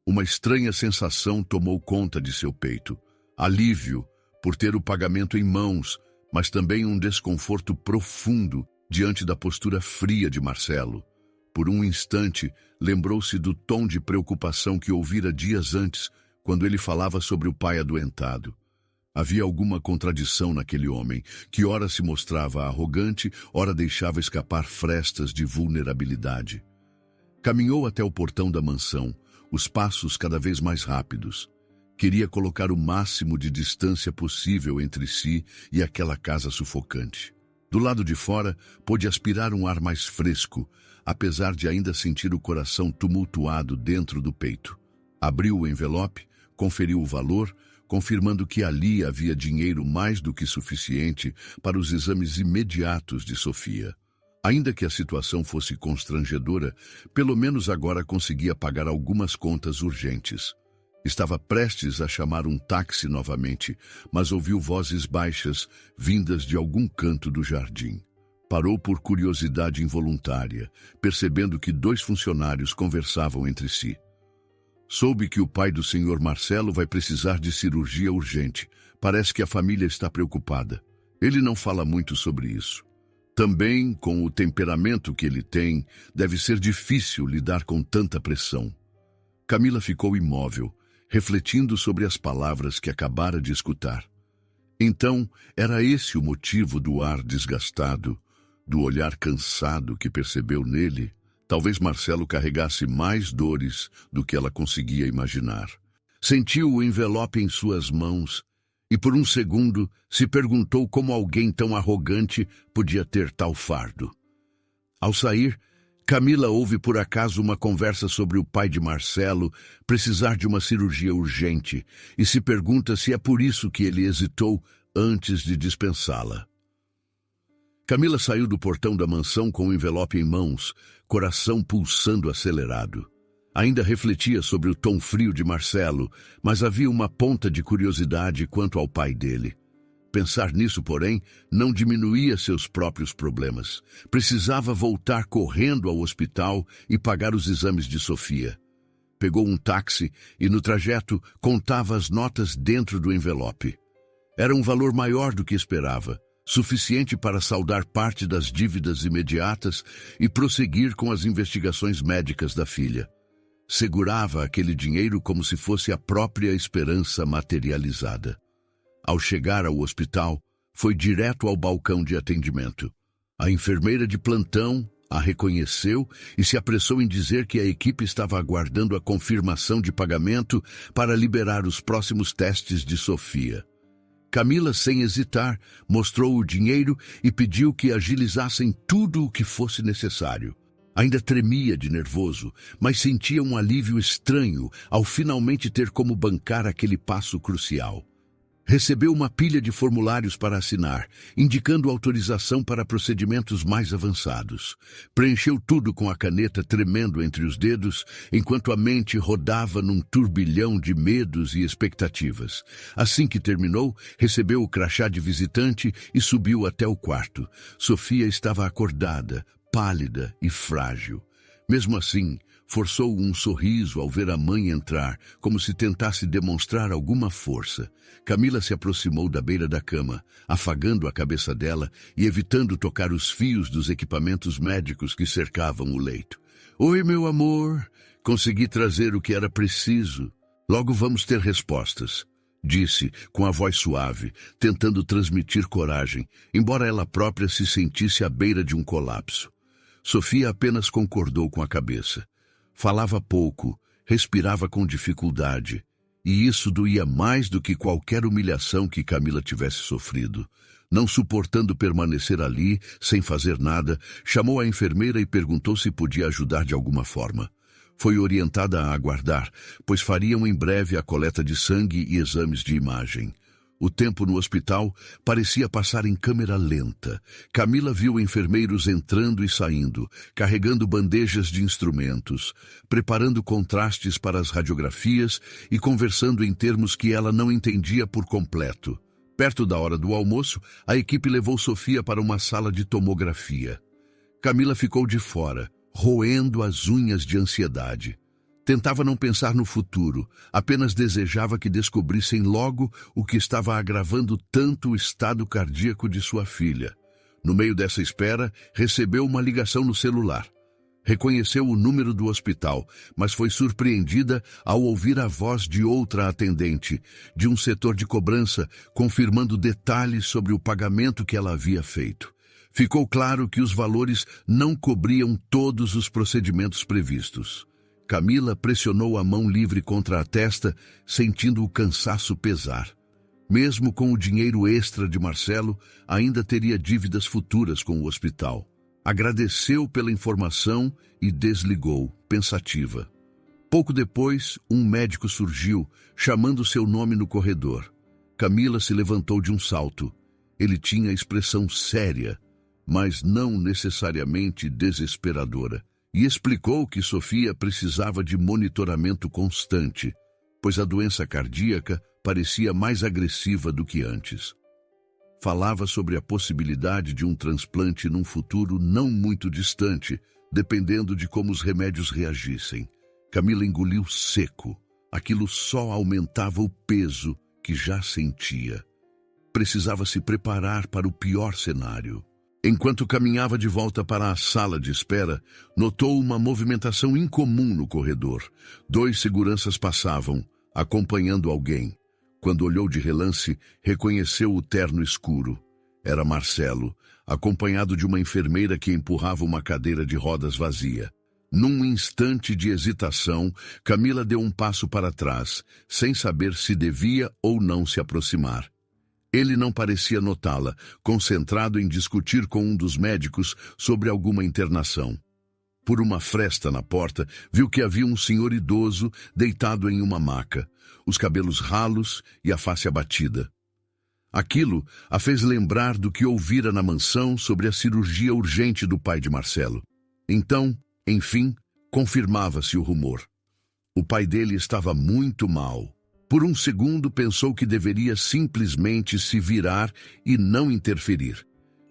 Uma estranha sensação tomou conta de seu peito. Alívio, por ter o pagamento em mãos, mas também um desconforto profundo diante da postura fria de Marcelo. Por um instante, lembrou-se do tom de preocupação que ouvira dias antes, quando ele falava sobre o pai adoentado. Havia alguma contradição naquele homem, que ora se mostrava arrogante, ora deixava escapar frestas de vulnerabilidade. Caminhou até o portão da mansão, os passos cada vez mais rápidos. Queria colocar o máximo de distância possível entre si e aquela casa sufocante. Do lado de fora, pôde aspirar um ar mais fresco, apesar de ainda sentir o coração tumultuado dentro do peito. Abriu o envelope, conferiu o valor, confirmando que ali havia dinheiro mais do que suficiente para os exames imediatos de Sofia. Ainda que a situação fosse constrangedora, pelo menos agora conseguia pagar algumas contas urgentes. Estava prestes a chamar um táxi novamente, mas ouviu vozes baixas vindas de algum canto do jardim. Parou por curiosidade involuntária, percebendo que 2 funcionários conversavam entre si. Soube que o pai do Sr. Marcelo vai precisar de cirurgia urgente. Parece que a família está preocupada. Ele não fala muito sobre isso. Também, com o temperamento que ele tem, deve ser difícil lidar com tanta pressão. Camila ficou imóvel, refletindo sobre as palavras que acabara de escutar. Então, era esse o motivo do ar desgastado, do olhar cansado que percebeu nele? Talvez Marcelo carregasse mais dores do que ela conseguia imaginar. Sentiu o envelope em suas mãos e por um segundo se perguntou como alguém tão arrogante podia ter tal fardo. Ao sair, Camila ouve por acaso uma conversa sobre o pai de Marcelo precisar de uma cirurgia urgente e se pergunta se é por isso que ele hesitou antes de dispensá-la. Camila saiu do portão da mansão com o envelope em mãos, coração pulsando acelerado. Ainda refletia sobre o tom frio de Marcelo, mas havia uma ponta de curiosidade quanto ao pai dele. Pensar nisso, porém, não diminuía seus próprios problemas. Precisava voltar correndo ao hospital e pagar os exames de Sofia. Pegou um táxi e, no trajeto, contava as notas dentro do envelope. Era um valor maior do que esperava, suficiente para saldar parte das dívidas imediatas e prosseguir com as investigações médicas da filha. Segurava aquele dinheiro como se fosse a própria esperança materializada. Ao chegar ao hospital, foi direto ao balcão de atendimento. A enfermeira de plantão a reconheceu e se apressou em dizer que a equipe estava aguardando a confirmação de pagamento para liberar os próximos testes de Sofia. Camila, sem hesitar, mostrou o dinheiro e pediu que agilizassem tudo o que fosse necessário. Ainda tremia de nervoso, mas sentia um alívio estranho ao finalmente ter como bancar aquele passo crucial. Recebeu uma pilha de formulários para assinar, indicando autorização para procedimentos mais avançados. Preencheu tudo com a caneta tremendo entre os dedos, enquanto a mente rodava num turbilhão de medos e expectativas. Assim que terminou, recebeu o crachá de visitante e subiu até o quarto. Sofia estava acordada, pálida e frágil. Mesmo assim, forçou um sorriso ao ver a mãe entrar, como se tentasse demonstrar alguma força. Camila se aproximou da beira da cama, afagando a cabeça dela e evitando tocar os fios dos equipamentos médicos que cercavam o leito. "Oi, meu amor. Consegui trazer o que era preciso. Logo vamos ter respostas", disse, com a voz suave, tentando transmitir coragem, embora ela própria se sentisse à beira de um colapso. Sofia apenas concordou com a cabeça. Falava pouco, respirava com dificuldade, e isso doía mais do que qualquer humilhação que Camila tivesse sofrido. Não suportando permanecer ali, sem fazer nada, chamou a enfermeira e perguntou se podia ajudar de alguma forma. Foi orientada a aguardar, pois fariam em breve a coleta de sangue e exames de imagem. O tempo no hospital parecia passar em câmera lenta. Camila viu enfermeiros entrando e saindo, carregando bandejas de instrumentos, preparando contrastes para as radiografias e conversando em termos que ela não entendia por completo. Perto da hora do almoço, a equipe levou Sofia para uma sala de tomografia. Camila ficou de fora, roendo as unhas de ansiedade. Tentava não pensar no futuro, apenas desejava que descobrissem logo o que estava agravando tanto o estado cardíaco de sua filha. No meio dessa espera, recebeu uma ligação no celular. Reconheceu o número do hospital, mas foi surpreendida ao ouvir a voz de outra atendente, de um setor de cobrança, confirmando detalhes sobre o pagamento que ela havia feito. Ficou claro que os valores não cobriam todos os procedimentos previstos. Camila pressionou a mão livre contra a testa, sentindo o cansaço pesar. Mesmo com o dinheiro extra de Marcelo, ainda teria dívidas futuras com o hospital. Agradeceu pela informação e desligou, pensativa. Pouco depois, um médico surgiu, chamando seu nome no corredor. Camila se levantou de um salto. Ele tinha expressão séria. mas não necessariamente desesperadora, e explicou que Sofia precisava de monitoramento constante, pois a doença cardíaca parecia mais agressiva do que antes. Falava sobre a possibilidade de um transplante num futuro não muito distante, dependendo de como os remédios reagissem. Camila engoliu seco. Aquilo só aumentava o peso que já sentia. Precisava se preparar para o pior cenário. Enquanto caminhava de volta para a sala de espera, notou uma movimentação incomum no corredor. 2 seguranças passavam, acompanhando alguém. Quando olhou de relance, reconheceu o terno escuro. Era Marcelo, acompanhado de uma enfermeira que empurrava uma cadeira de rodas vazia. Num instante de hesitação, Camila deu um passo para trás, sem saber se devia ou não se aproximar. Ele não parecia notá-la, concentrado em discutir com um dos médicos sobre alguma internação. Por uma fresta na porta, viu que havia um senhor idoso deitado em uma maca, os cabelos ralos e a face abatida. Aquilo a fez lembrar do que ouvira na mansão sobre a cirurgia urgente do pai de Marcelo. Então, enfim, confirmava-se o rumor. O pai dele estava muito mal. Por um segundo pensou que deveria simplesmente se virar e não interferir.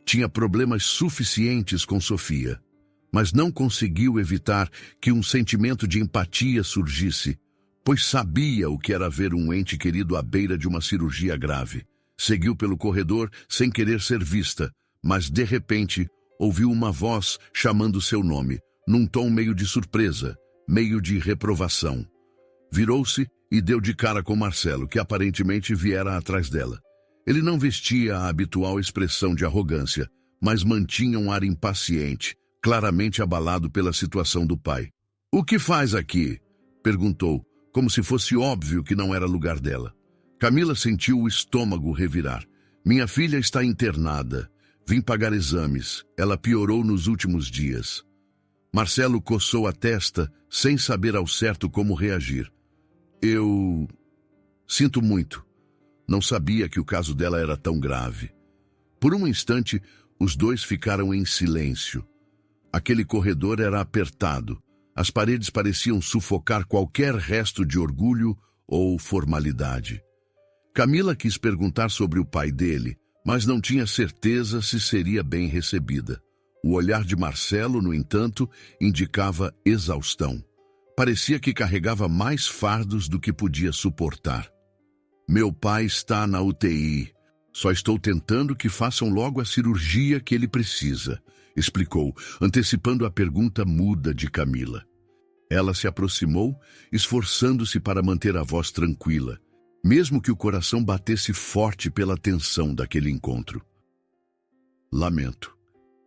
Tinha problemas suficientes com Sofia, mas não conseguiu evitar que um sentimento de empatia surgisse, pois sabia o que era ver um ente querido à beira de uma cirurgia grave. Seguiu pelo corredor sem querer ser vista, mas de repente ouviu uma voz chamando seu nome, num tom meio de surpresa, meio de reprovação. Virou-se e deu de cara com Marcelo, que aparentemente viera atrás dela. Ele não vestia a habitual expressão de arrogância, mas mantinha um ar impaciente, claramente abalado pela situação do pai. "O que faz aqui?" perguntou, como se fosse óbvio que não era lugar dela. Camila sentiu o estômago revirar. "Minha filha está internada. Vim pagar exames. Ela piorou nos últimos dias." Marcelo coçou a testa, sem saber ao certo como reagir. "Eu sinto muito. Não sabia que o caso dela era tão grave." Por um instante, os dois ficaram em silêncio. Aquele corredor era apertado. As paredes pareciam sufocar qualquer resto de orgulho ou formalidade. Camila quis perguntar sobre o pai dele, mas não tinha certeza se seria bem recebida. O olhar de Marcelo, no entanto, indicava exaustão. Parecia que carregava mais fardos do que podia suportar. "Meu pai está na UTI. Só estou tentando que façam logo a cirurgia que ele precisa", explicou, antecipando a pergunta muda de Camila. Ela se aproximou, esforçando-se para manter a voz tranquila, mesmo que o coração batesse forte pela tensão daquele encontro. "Lamento.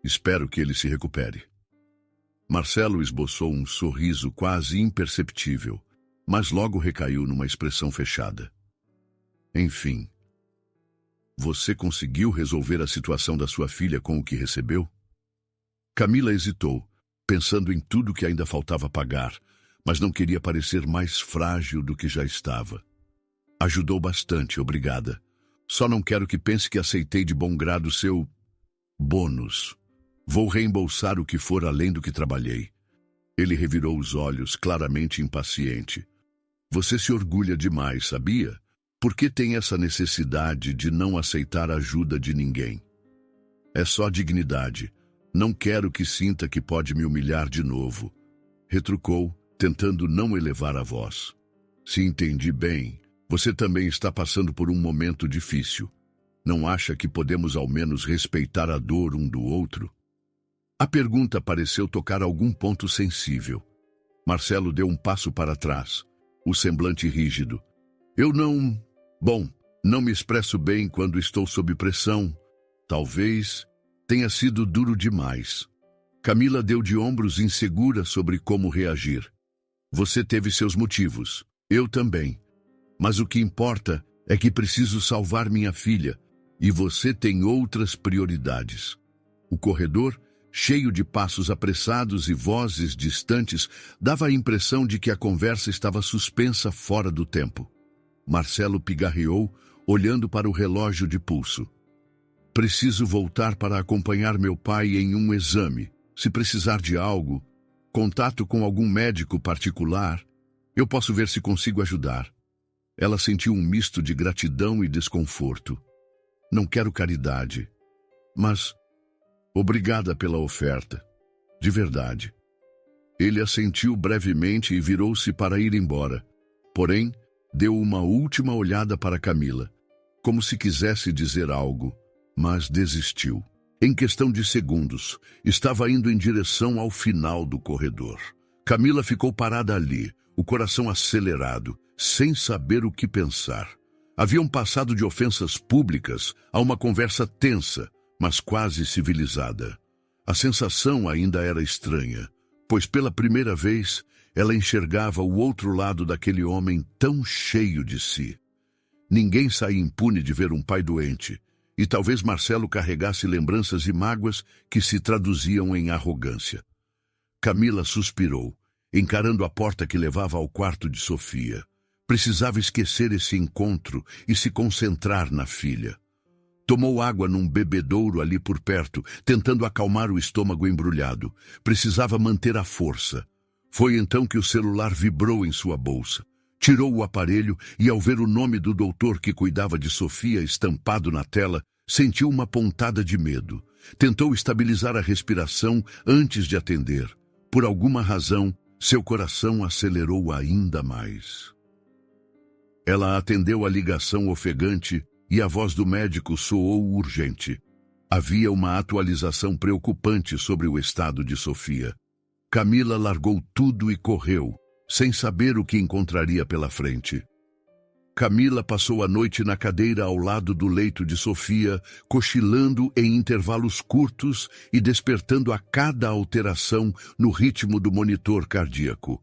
Espero que ele se recupere." Marcelo esboçou um sorriso quase imperceptível, mas logo recaiu numa expressão fechada. "Enfim, você conseguiu resolver a situação da sua filha com o que recebeu?" Camila hesitou, pensando em tudo que ainda faltava pagar, mas não queria parecer mais frágil do que já estava. "Ajudou bastante, obrigada. Só não quero que pense que aceitei de bom grado seu bônus. Vou reembolsar o que for além do que trabalhei." Ele revirou os olhos, claramente impaciente. "Você se orgulha demais, sabia? Por que tem essa necessidade de não aceitar a ajuda de ninguém?" "É só dignidade. Não quero que sinta que pode me humilhar de novo", retrucou, tentando não elevar a voz. "Se entendi bem, você também está passando por um momento difícil. Não acha que podemos ao menos respeitar a dor um do outro?" A pergunta pareceu tocar algum ponto sensível. Marcelo deu um passo para trás, o semblante rígido. Não me expresso bem quando estou sob pressão. Talvez tenha sido duro demais." Camila deu de ombros, insegura sobre como reagir. "Você teve seus motivos. Eu também. Mas o que importa é que preciso salvar minha filha, e você tem outras prioridades." O corredor, cheio de passos apressados e vozes distantes, dava a impressão de que a conversa estava suspensa fora do tempo. Marcelo pigarreou, olhando para o relógio de pulso. Preciso voltar para acompanhar meu pai em um exame. Se precisar de algo, contato com algum médico particular, eu posso ver se consigo ajudar. Ela sentiu um misto de gratidão e desconforto. Não quero caridade, mas obrigada pela oferta. De verdade. Ele assentiu brevemente e virou-se para ir embora. Porém, deu uma última olhada para Camila, como se quisesse dizer algo, mas desistiu. Em questão de segundos, estava indo em direção ao final do corredor. Camila ficou parada ali, o coração acelerado, sem saber o que pensar. Haviam passado de ofensas públicas a uma conversa tensa, mas quase civilizada. A sensação ainda era estranha, pois pela primeira vez ela enxergava o outro lado daquele homem tão cheio de si. Ninguém saía impune de ver um pai doente, e talvez Marcelo carregasse lembranças e mágoas que se traduziam em arrogância. Camila suspirou, encarando a porta que levava ao quarto de Sofia. Precisava esquecer esse encontro e se concentrar na filha. Tomou água num bebedouro ali por perto, tentando acalmar o estômago embrulhado. Precisava manter a força. Foi então que o celular vibrou em sua bolsa. Tirou o aparelho e, ao ver o nome do doutor que cuidava de Sofia estampado na tela, sentiu uma pontada de medo. Tentou estabilizar a respiração antes de atender. Por alguma razão, seu coração acelerou ainda mais. Ela atendeu a ligação ofegante e a voz do médico soou urgente. Havia uma atualização preocupante sobre o estado de Sofia. Camila largou tudo e correu, sem saber o que encontraria pela frente. Camila passou a noite na cadeira ao lado do leito de Sofia, cochilando em intervalos curtos e despertando a cada alteração no ritmo do monitor cardíaco.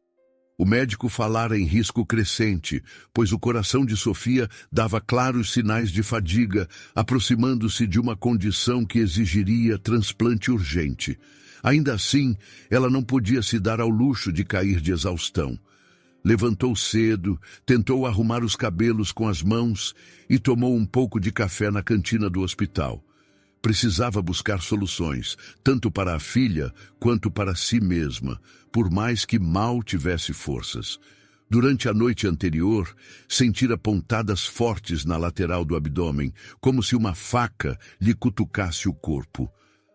O médico falara em risco crescente, pois o coração de Sofia dava claros sinais de fadiga, aproximando-se de uma condição que exigiria transplante urgente. Ainda assim, ela não podia se dar ao luxo de cair de exaustão. Levantou cedo, tentou arrumar os cabelos com as mãos e tomou um pouco de café na cantina do hospital. Precisava buscar soluções, tanto para a filha quanto para si mesma, por mais que mal tivesse forças. Durante a noite anterior, sentira pontadas fortes na lateral do abdômen, como se uma faca lhe cutucasse o corpo.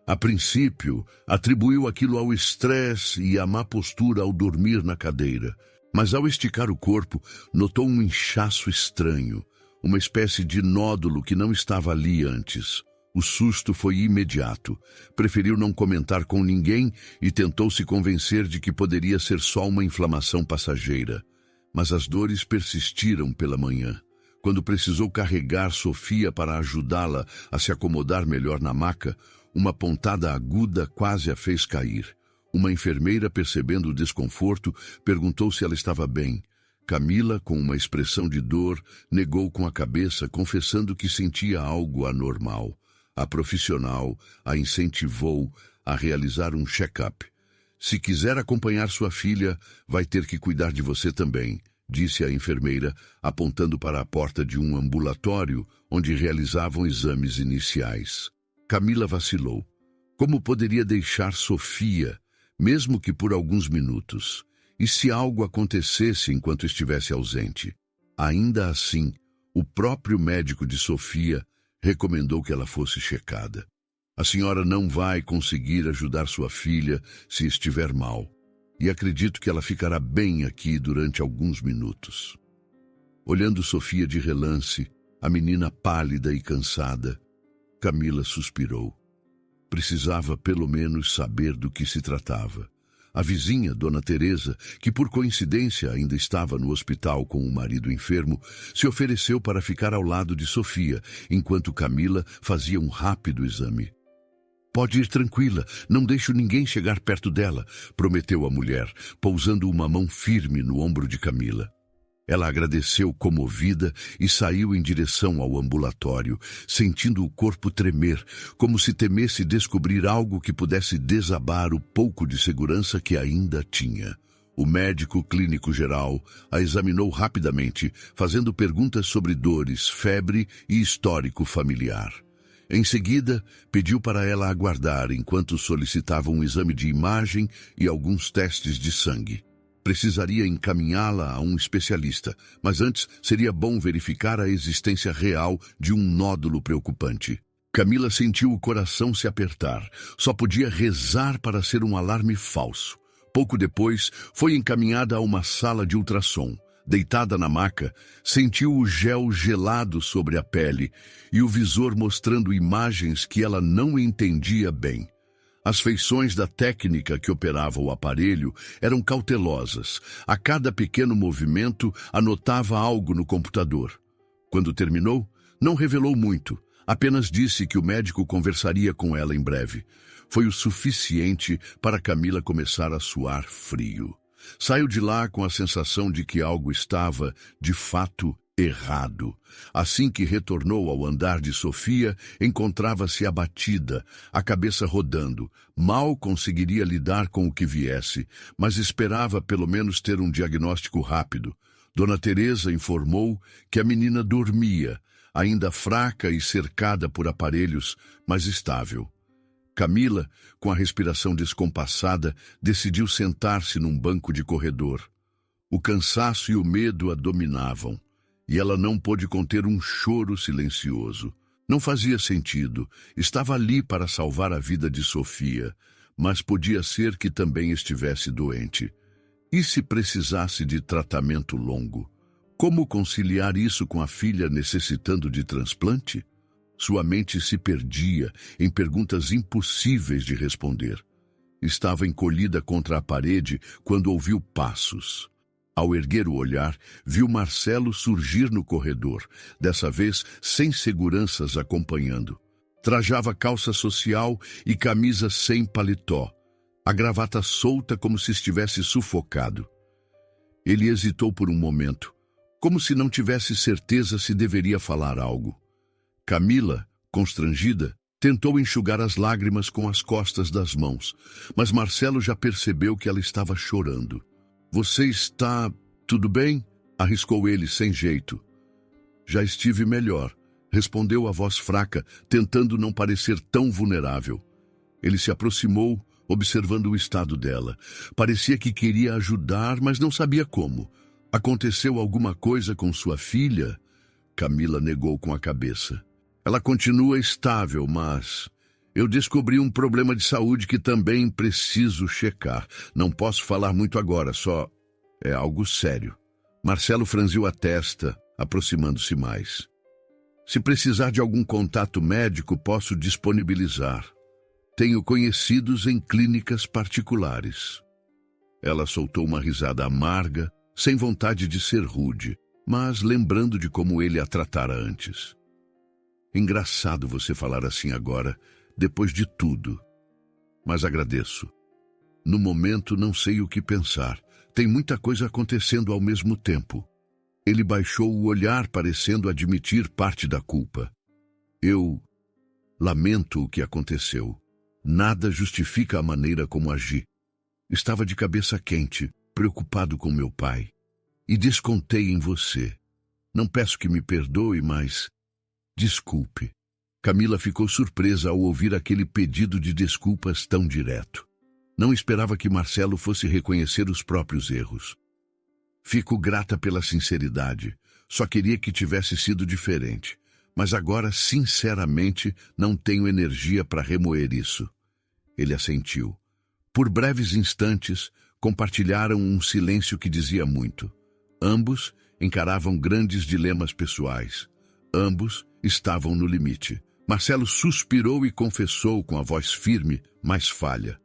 A princípio, atribuiu aquilo ao estresse e à má postura ao dormir na cadeira. Mas ao esticar o corpo, notou um inchaço estranho, uma espécie de nódulo que não estava ali antes. O susto foi imediato. Preferiu não comentar com ninguém e tentou se convencer de que poderia ser só uma inflamação passageira. Mas as dores persistiram pela manhã. Quando precisou carregar Sofia para ajudá-la a se acomodar melhor na maca, uma pontada aguda quase a fez cair. Uma enfermeira, percebendo o desconforto, perguntou se ela estava bem. Camila, com uma expressão de dor, negou com a cabeça, confessando que sentia algo anormal. A profissional a incentivou a realizar um check-up. Se quiser acompanhar sua filha, vai ter que cuidar de você também, disse a enfermeira, apontando para a porta de um ambulatório onde realizavam exames iniciais. Camila vacilou. Como poderia deixar Sofia, mesmo que por alguns minutos? E se algo acontecesse enquanto estivesse ausente? Ainda assim, o próprio médico de Sofia recomendou que ela fosse checada. A senhora não vai conseguir ajudar sua filha se estiver mal, e acredito que ela ficará bem aqui durante alguns minutos. Olhando Sofia de relance, a menina pálida e cansada, Camila suspirou. Precisava pelo menos saber do que se tratava. A vizinha, Dona Teresa, que por coincidência ainda estava no hospital com o marido enfermo, se ofereceu para ficar ao lado de Sofia, enquanto Camila fazia um rápido exame. Pode ir tranquila, não deixo ninguém chegar perto dela, prometeu a mulher, pousando uma mão firme no ombro de Camila. Ela agradeceu comovida e saiu em direção ao ambulatório, sentindo o corpo tremer, como se temesse descobrir algo que pudesse desabar o pouco de segurança que ainda tinha. O médico clínico geral a examinou rapidamente, fazendo perguntas sobre dores, febre e histórico familiar. Em seguida, pediu para ela aguardar enquanto solicitava um exame de imagem e alguns testes de sangue. Precisaria encaminhá-la a um especialista, mas antes seria bom verificar a existência real de um nódulo preocupante. Camila sentiu o coração se apertar. Só podia rezar para ser um alarme falso. Pouco depois, foi encaminhada a uma sala de ultrassom. Deitada na maca, sentiu o gel gelado sobre a pele e o visor mostrando imagens que ela não entendia bem. As feições da técnica que operava o aparelho eram cautelosas. A cada pequeno movimento, anotava algo no computador. Quando terminou, não revelou muito. Apenas disse que o médico conversaria com ela em breve. Foi o suficiente para Camila começar a suar frio. Saiu de lá com a sensação de que algo estava, de fato, errado. Assim que retornou ao andar de Sofia, encontrava-se abatida, a cabeça rodando. Mal conseguiria lidar com o que viesse, mas esperava pelo menos ter um diagnóstico rápido. Dona Teresa informou que a menina dormia, ainda fraca e cercada por aparelhos, mas estável. Camila, com a respiração descompassada, decidiu sentar-se num banco de corredor. O cansaço e o medo a dominavam, e ela não pôde conter um choro silencioso. Não fazia sentido, estava ali para salvar a vida de Sofia, mas podia ser que também estivesse doente. E se precisasse de tratamento longo? Como conciliar isso com a filha necessitando de transplante? Sua mente se perdia em perguntas impossíveis de responder. Estava encolhida contra a parede quando ouviu passos. Ao erguer o olhar, viu Marcelo surgir no corredor, dessa vez sem seguranças acompanhando. Trajava calça social e camisa sem paletó, a gravata solta como se estivesse sufocado. Ele hesitou por um momento, como se não tivesse certeza se deveria falar algo. Camila, constrangida, tentou enxugar as lágrimas com as costas das mãos, mas Marcelo já percebeu que ela estava chorando. "Você está... tudo bem?" arriscou ele sem jeito. "Já estive melhor", respondeu a voz fraca, tentando não parecer tão vulnerável. Ele se aproximou, observando o estado dela. Parecia que queria ajudar, mas não sabia como. "Aconteceu alguma coisa com sua filha?" Camila negou com a cabeça. "Ela continua estável, mas eu descobri um problema de saúde que também preciso checar. Não posso falar muito agora, só é algo sério." Marcelo franziu a testa, aproximando-se mais. "Se precisar de algum contato médico, posso disponibilizar. Tenho conhecidos em clínicas particulares." Ela soltou uma risada amarga, sem vontade de ser rude, mas lembrando de como ele a tratara antes. "Engraçado você falar assim agora, depois de tudo. Mas agradeço. No momento não sei o que pensar. Tem muita coisa acontecendo ao mesmo tempo." Ele baixou o olhar, parecendo admitir parte da culpa. "Eu lamento o que aconteceu. Nada justifica a maneira como agi. Estava de cabeça quente, preocupado com meu pai. E descontei em você. Não peço que me perdoe, mas... desculpe." Camila ficou surpresa ao ouvir aquele pedido de desculpas tão direto. Não esperava que Marcelo fosse reconhecer os próprios erros. "Fico grata pela sinceridade. Só queria que tivesse sido diferente. Mas agora, sinceramente, não tenho energia para remoer isso." Ele assentiu. Por breves instantes, compartilharam um silêncio que dizia muito. Ambos encaravam grandes dilemas pessoais. Ambos estavam no limite. Marcelo suspirou e confessou com a voz firme, mas falha.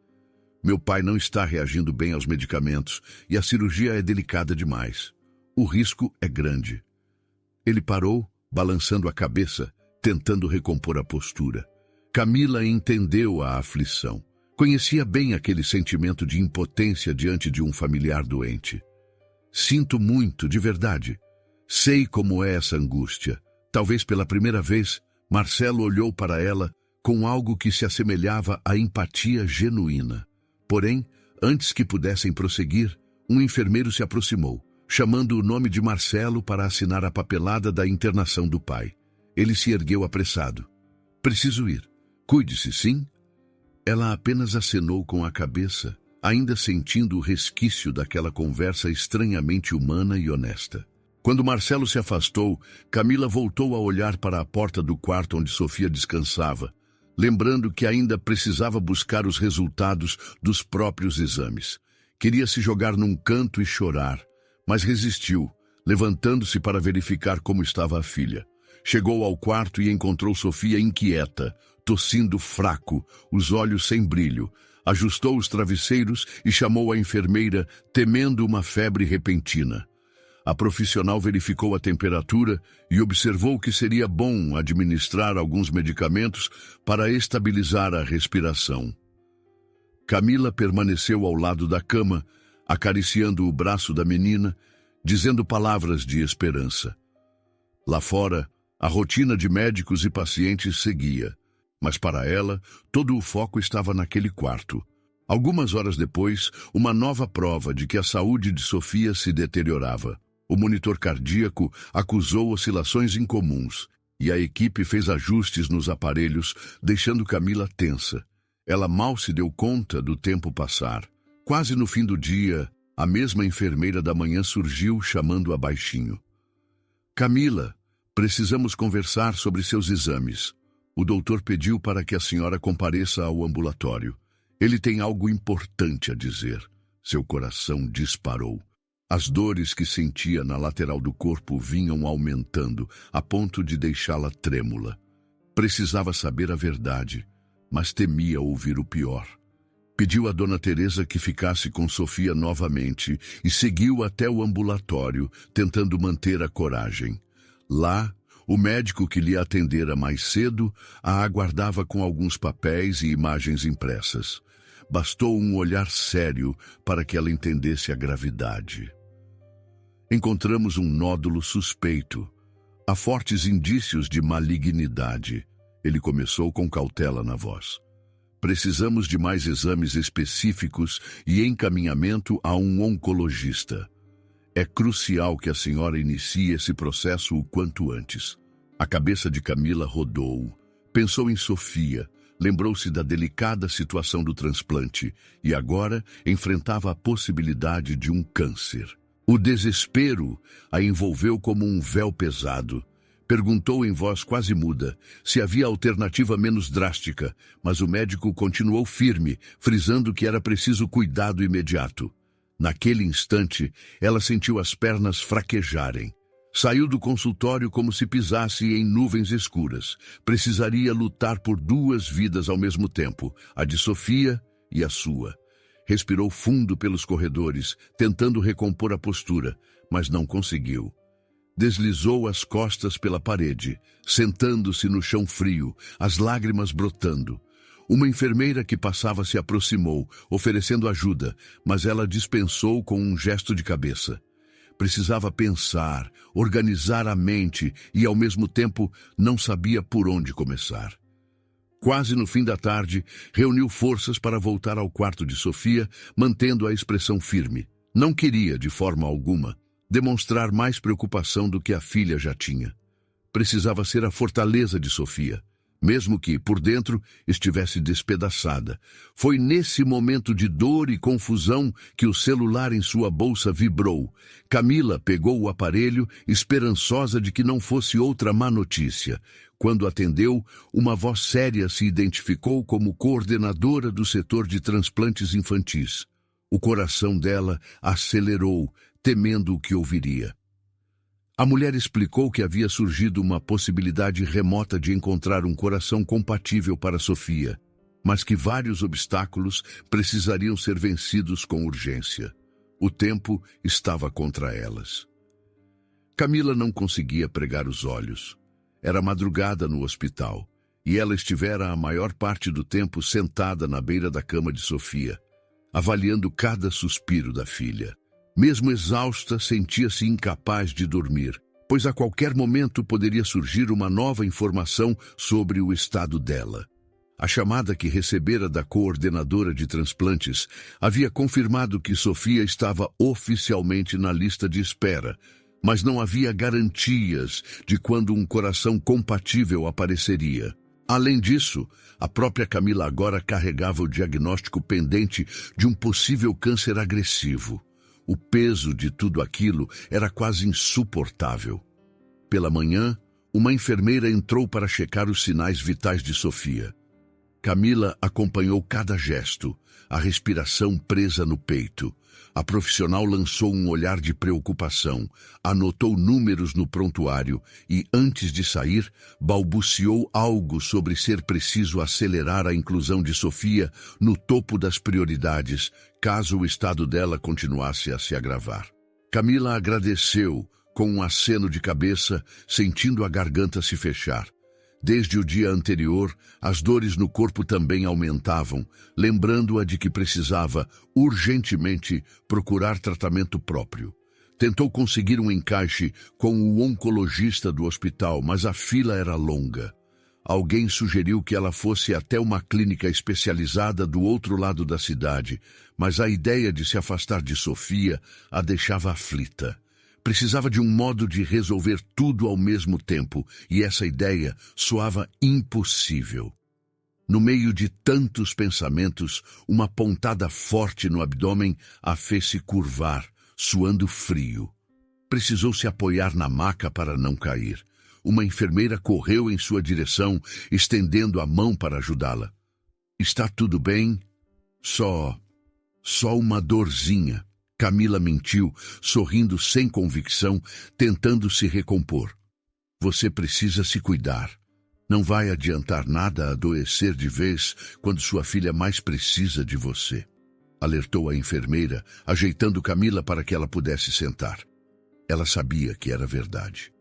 "Meu pai não está reagindo bem aos medicamentos e a cirurgia é delicada demais. O risco é grande." Ele parou, balançando a cabeça, tentando recompor a postura. Camila entendeu a aflição. Conhecia bem aquele sentimento de impotência diante de um familiar doente. "Sinto muito, de verdade. Sei como é essa angústia." Talvez pela primeira vez, Marcelo olhou para ela com algo que se assemelhava à empatia genuína. Porém, antes que pudessem prosseguir, um enfermeiro se aproximou, chamando o nome de Marcelo para assinar a papelada da internação do pai. Ele se ergueu apressado. Preciso ir. Cuide-se, sim? Ela apenas acenou com a cabeça, ainda sentindo o resquício daquela conversa estranhamente humana e honesta. Quando Marcelo se afastou, Camila voltou a olhar para a porta do quarto onde Sofia descansava, lembrando que ainda precisava buscar os resultados dos próprios exames. Queria se jogar num canto e chorar, mas resistiu, levantando-se para verificar como estava a filha. Chegou ao quarto e encontrou Sofia inquieta, tossindo fraco, os olhos sem brilho. Ajustou os travesseiros e chamou a enfermeira, temendo uma febre repentina. A profissional verificou a temperatura e observou que seria bom administrar alguns medicamentos para estabilizar a respiração. Camila permaneceu ao lado da cama, acariciando o braço da menina, dizendo palavras de esperança. Lá fora, a rotina de médicos e pacientes seguia, mas para ela, todo o foco estava naquele quarto. Algumas horas depois, uma nova prova de que a saúde de Sofia se deteriorava. O monitor cardíaco acusou oscilações incomuns, e a equipe fez ajustes nos aparelhos, deixando Camila tensa. Ela mal se deu conta do tempo passar. Quase no fim do dia, a mesma enfermeira da manhã surgiu chamando-a baixinho. Camila, precisamos conversar sobre seus exames. O doutor pediu para que a senhora compareça ao ambulatório. Ele tem algo importante a dizer. Seu coração disparou. As dores que sentia na lateral do corpo vinham aumentando, a ponto de deixá-la trêmula. Precisava saber a verdade, mas temia ouvir o pior. Pediu a Dona Teresa que ficasse com Sofia novamente e seguiu até o ambulatório, tentando manter a coragem. Lá, o médico que lhe atendera mais cedo a aguardava com alguns papéis e imagens impressas. Bastou um olhar sério para que ela entendesse a gravidade. Encontramos um nódulo suspeito. Há fortes indícios de malignidade. Ele começou com cautela na voz. Precisamos de mais exames específicos e encaminhamento a um oncologista. É crucial que a senhora inicie esse processo o quanto antes. A cabeça de Camila rodou. Pensou em Sofia, lembrou-se da delicada situação do transplante e agora enfrentava a possibilidade de um câncer. O desespero a envolveu como um véu pesado. Perguntou em voz quase muda se havia alternativa menos drástica, mas o médico continuou firme, frisando que era preciso cuidado imediato. Naquele instante, ela sentiu as pernas fraquejarem. Saiu do consultório como se pisasse em nuvens escuras. Precisaria lutar por duas vidas ao mesmo tempo, a de Sofia e a sua. Respirou fundo pelos corredores, tentando recompor a postura, mas não conseguiu. Deslizou as costas pela parede, sentando-se no chão frio, as lágrimas brotando. Uma enfermeira que passava se aproximou, oferecendo ajuda, mas ela dispensou com um gesto de cabeça. Precisava pensar, organizar a mente e, ao mesmo tempo, não sabia por onde começar. Quase no fim da tarde, reuniu forças para voltar ao quarto de Sofia, mantendo a expressão firme. Não queria, de forma alguma, demonstrar mais preocupação do que a filha já tinha. Precisava ser a fortaleza de Sofia, mesmo que, por dentro, estivesse despedaçada. Foi nesse momento de dor e confusão que o celular em sua bolsa vibrou. Camila pegou o aparelho, esperançosa de que não fosse outra má notícia. Quando atendeu, uma voz séria se identificou como coordenadora do setor de transplantes infantis. O coração dela acelerou, temendo o que ouviria. A mulher explicou que havia surgido uma possibilidade remota de encontrar um coração compatível para Sofia, mas que vários obstáculos precisariam ser vencidos com urgência. O tempo estava contra elas. Camila não conseguia pregar os olhos. Era madrugada no hospital, e ela estivera a maior parte do tempo sentada na beira da cama de Sofia, avaliando cada suspiro da filha. Mesmo exausta, sentia-se incapaz de dormir, pois a qualquer momento poderia surgir uma nova informação sobre o estado dela. A chamada que recebera da coordenadora de transplantes havia confirmado que Sofia estava oficialmente na lista de espera, mas não havia garantias de quando um coração compatível apareceria. Além disso, a própria Camila agora carregava o diagnóstico pendente de um possível câncer agressivo. O peso de tudo aquilo era quase insuportável. Pela manhã, uma enfermeira entrou para checar os sinais vitais de Sofia. Camila acompanhou cada gesto, a respiração presa no peito. A profissional lançou um olhar de preocupação, anotou números no prontuário e, antes de sair, balbuciou algo sobre ser preciso acelerar a inclusão de Sofia no topo das prioridades, caso o estado dela continuasse a se agravar. Camila agradeceu, com um aceno de cabeça, sentindo a garganta se fechar. Desde o dia anterior, as dores no corpo também aumentavam, lembrando-a de que precisava, urgentemente, procurar tratamento próprio. Tentou conseguir um encaixe com o oncologista do hospital, mas a fila era longa. Alguém sugeriu que ela fosse até uma clínica especializada do outro lado da cidade, mas a ideia de se afastar de Sofia a deixava aflita. Precisava de um modo de resolver tudo ao mesmo tempo, e essa ideia soava impossível. No meio de tantos pensamentos, uma pontada forte no abdômen a fez se curvar, suando frio. Precisou se apoiar na maca para não cair. Uma enfermeira correu em sua direção, estendendo a mão para ajudá-la. "Está tudo bem? Só uma dorzinha." Camila mentiu, sorrindo sem convicção, tentando se recompor. "Você precisa se cuidar. Não vai adiantar nada adoecer de vez quando sua filha mais precisa de você", alertou a enfermeira, ajeitando Camila para que ela pudesse sentar. Ela sabia que era verdade.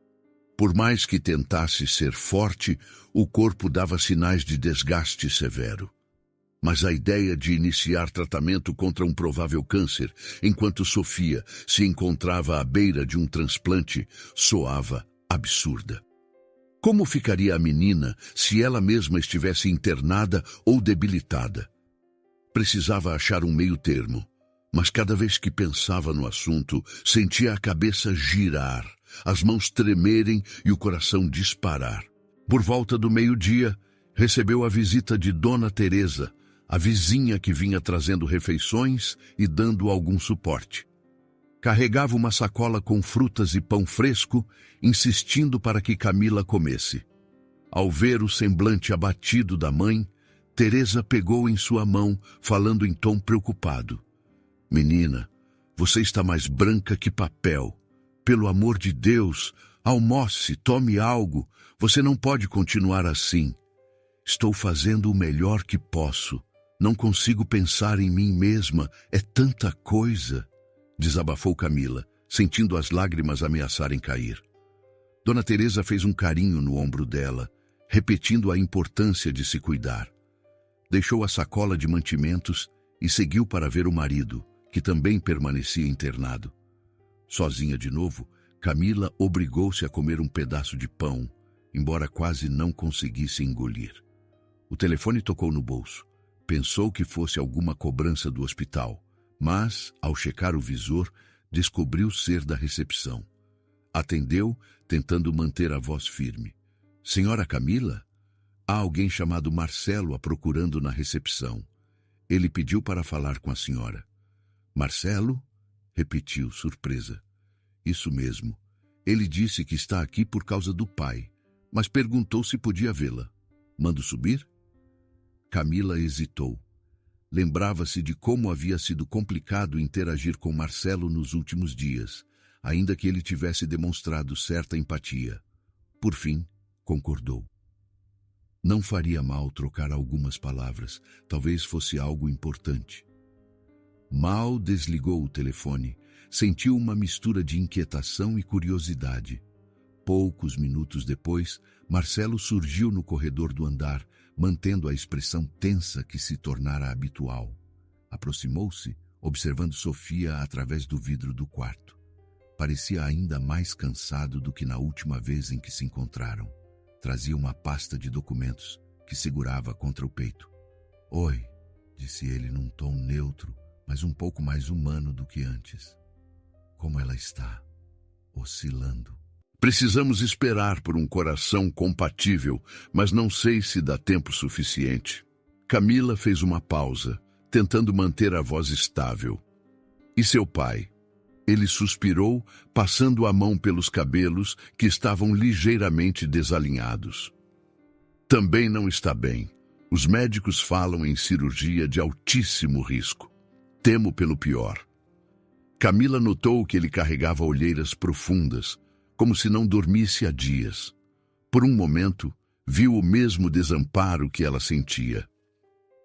Por mais que tentasse ser forte, o corpo dava sinais de desgaste severo. Mas a ideia de iniciar tratamento contra um provável câncer, enquanto Sofia se encontrava à beira de um transplante, soava absurda. Como ficaria a menina se ela mesma estivesse internada ou debilitada? Precisava achar um meio termo, mas cada vez que pensava no assunto, sentia a cabeça girar, as mãos tremerem e o coração disparar. Por volta do meio-dia, recebeu a visita de Dona Teresa, a vizinha que vinha trazendo refeições e dando algum suporte. Carregava uma sacola com frutas e pão fresco, insistindo para que Camila comesse. Ao ver o semblante abatido da mãe, Teresa pegou em sua mão, falando em tom preocupado. "Menina, você está mais branca que papel. Pelo amor de Deus, almoce, tome algo. Você não pode continuar assim." "Estou fazendo o melhor que posso. Não consigo pensar em mim mesma, é tanta coisa", desabafou Camila, sentindo as lágrimas ameaçarem cair. Dona Teresa fez um carinho no ombro dela, repetindo a importância de se cuidar. Deixou a sacola de mantimentos e seguiu para ver o marido, que também permanecia internado. Sozinha de novo, Camila obrigou-se a comer um pedaço de pão, embora quase não conseguisse engolir. O telefone tocou no bolso. Pensou que fosse alguma cobrança do hospital, mas, ao checar o visor, descobriu ser da recepção. Atendeu, tentando manter a voz firme. "Senhora Camila? Há alguém chamado Marcelo a procurando na recepção. Ele pediu para falar com a senhora." "Marcelo?" repetiu, surpresa. "Isso mesmo. Ele disse que está aqui por causa do pai, mas perguntou se podia vê-la. Mando subir?" Camila hesitou. Lembrava-se de como havia sido complicado interagir com Marcelo nos últimos dias, ainda que ele tivesse demonstrado certa empatia. Por fim, concordou. Não faria mal trocar algumas palavras, talvez fosse algo importante. Mal desligou o telefone, sentiu uma mistura de inquietação e curiosidade. Poucos minutos depois, Marcelo surgiu no corredor do andar, mantendo a expressão tensa que se tornara habitual. Aproximou-se, observando Sofia através do vidro do quarto. Parecia ainda mais cansado do que na última vez em que se encontraram. Trazia uma pasta de documentos que segurava contra o peito. "Oi", disse ele num tom neutro, mas um pouco mais humano do que antes. "Como ela está?" "Oscilando." Precisamos esperar por um coração compatível, mas não sei se dá tempo suficiente. Camila fez uma pausa, tentando manter a voz estável. E seu pai? Ele suspirou, passando a mão pelos cabelos que estavam ligeiramente desalinhados. Também não está bem. Os médicos falam em cirurgia de altíssimo risco. Temo pelo pior. Camila notou que ele carregava olheiras profundas, como se não dormisse há dias. Por um momento, viu o mesmo desamparo que ela sentia.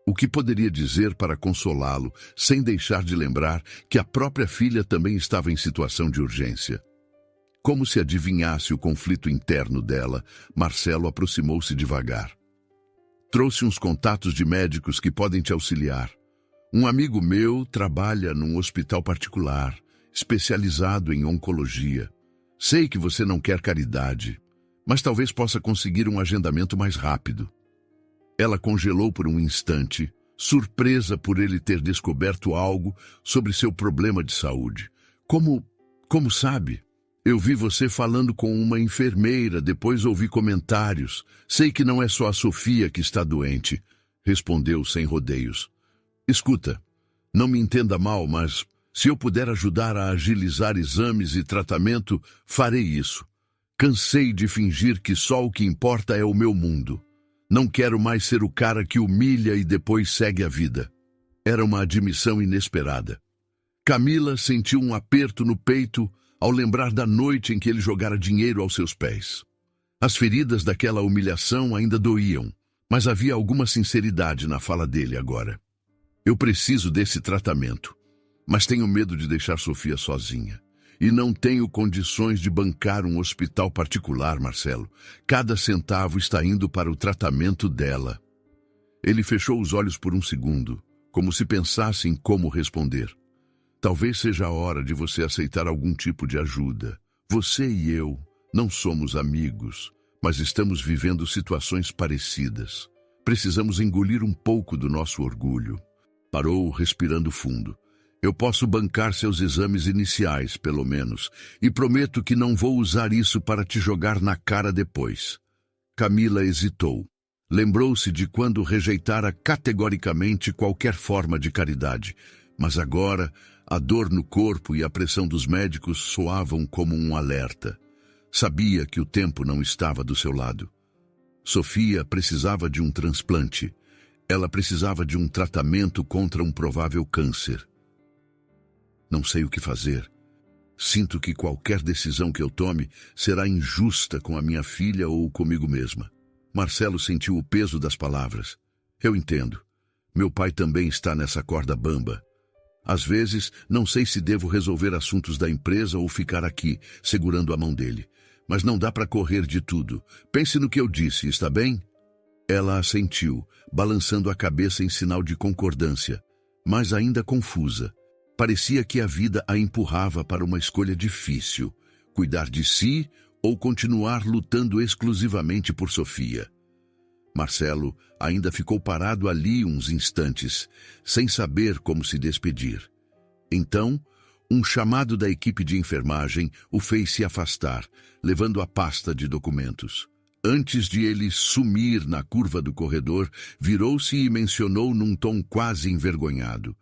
O que poderia dizer para consolá-lo, sem deixar de lembrar que a própria filha também estava em situação de urgência? Como se adivinhasse o conflito interno dela, Marcelo aproximou-se devagar. Trouxe uns contatos de médicos que podem te auxiliar. Um amigo meu trabalha num hospital particular, especializado em oncologia. Sei que você não quer caridade, mas talvez possa conseguir um agendamento mais rápido. Ela congelou por um instante, surpresa por ele ter descoberto algo sobre seu problema de saúde. Como sabe? Eu vi você falando com uma enfermeira, depois ouvi comentários. Sei que não é só a Sofia que está doente, respondeu sem rodeios. Escuta, não me entenda mal, mas se eu puder ajudar a agilizar exames e tratamento, farei isso. Cansei de fingir que só o que importa é o meu mundo. Não quero mais ser o cara que humilha e depois segue a vida. Era uma admissão inesperada. Camila sentiu um aperto no peito ao lembrar da noite em que ele jogara dinheiro aos seus pés. As feridas daquela humilhação ainda doíam, mas havia alguma sinceridade na fala dele agora. Eu preciso desse tratamento, mas tenho medo de deixar Sofia sozinha. E não tenho condições de bancar um hospital particular, Marcelo. Cada centavo está indo para o tratamento dela. Ele fechou os olhos por um segundo, como se pensasse em como responder. Talvez seja a hora de você aceitar algum tipo de ajuda. Você e eu não somos amigos, mas estamos vivendo situações parecidas. Precisamos engolir um pouco do nosso orgulho. Parou, respirando fundo. Eu posso bancar seus exames iniciais, pelo menos, e prometo que não vou usar isso para te jogar na cara depois. Camila hesitou. Lembrou-se de quando rejeitara categoricamente qualquer forma de caridade, mas agora a dor no corpo e a pressão dos médicos soavam como um alerta. Sabia que o tempo não estava do seu lado. Sofia precisava de um transplante. Ela precisava de um tratamento contra um provável câncer. Não sei o que fazer. Sinto que qualquer decisão que eu tome será injusta com a minha filha ou comigo mesma. Marcelo sentiu o peso das palavras. Eu entendo. Meu pai também está nessa corda bamba. Às vezes, não sei se devo resolver assuntos da empresa ou ficar aqui, segurando a mão dele. Mas não dá para correr de tudo. Pense no que eu disse, está bem? Ela assentiu, balançando a cabeça em sinal de concordância, mas ainda confusa. Parecia que a vida a empurrava para uma escolha difícil, cuidar de si ou continuar lutando exclusivamente por Sofia. Marcelo ainda ficou parado ali uns instantes, sem saber como se despedir. Então, um chamado da equipe de enfermagem o fez se afastar, levando a pasta de documentos. Antes de ele sumir na curva do corredor, virou-se e mencionou num tom quase envergonhado.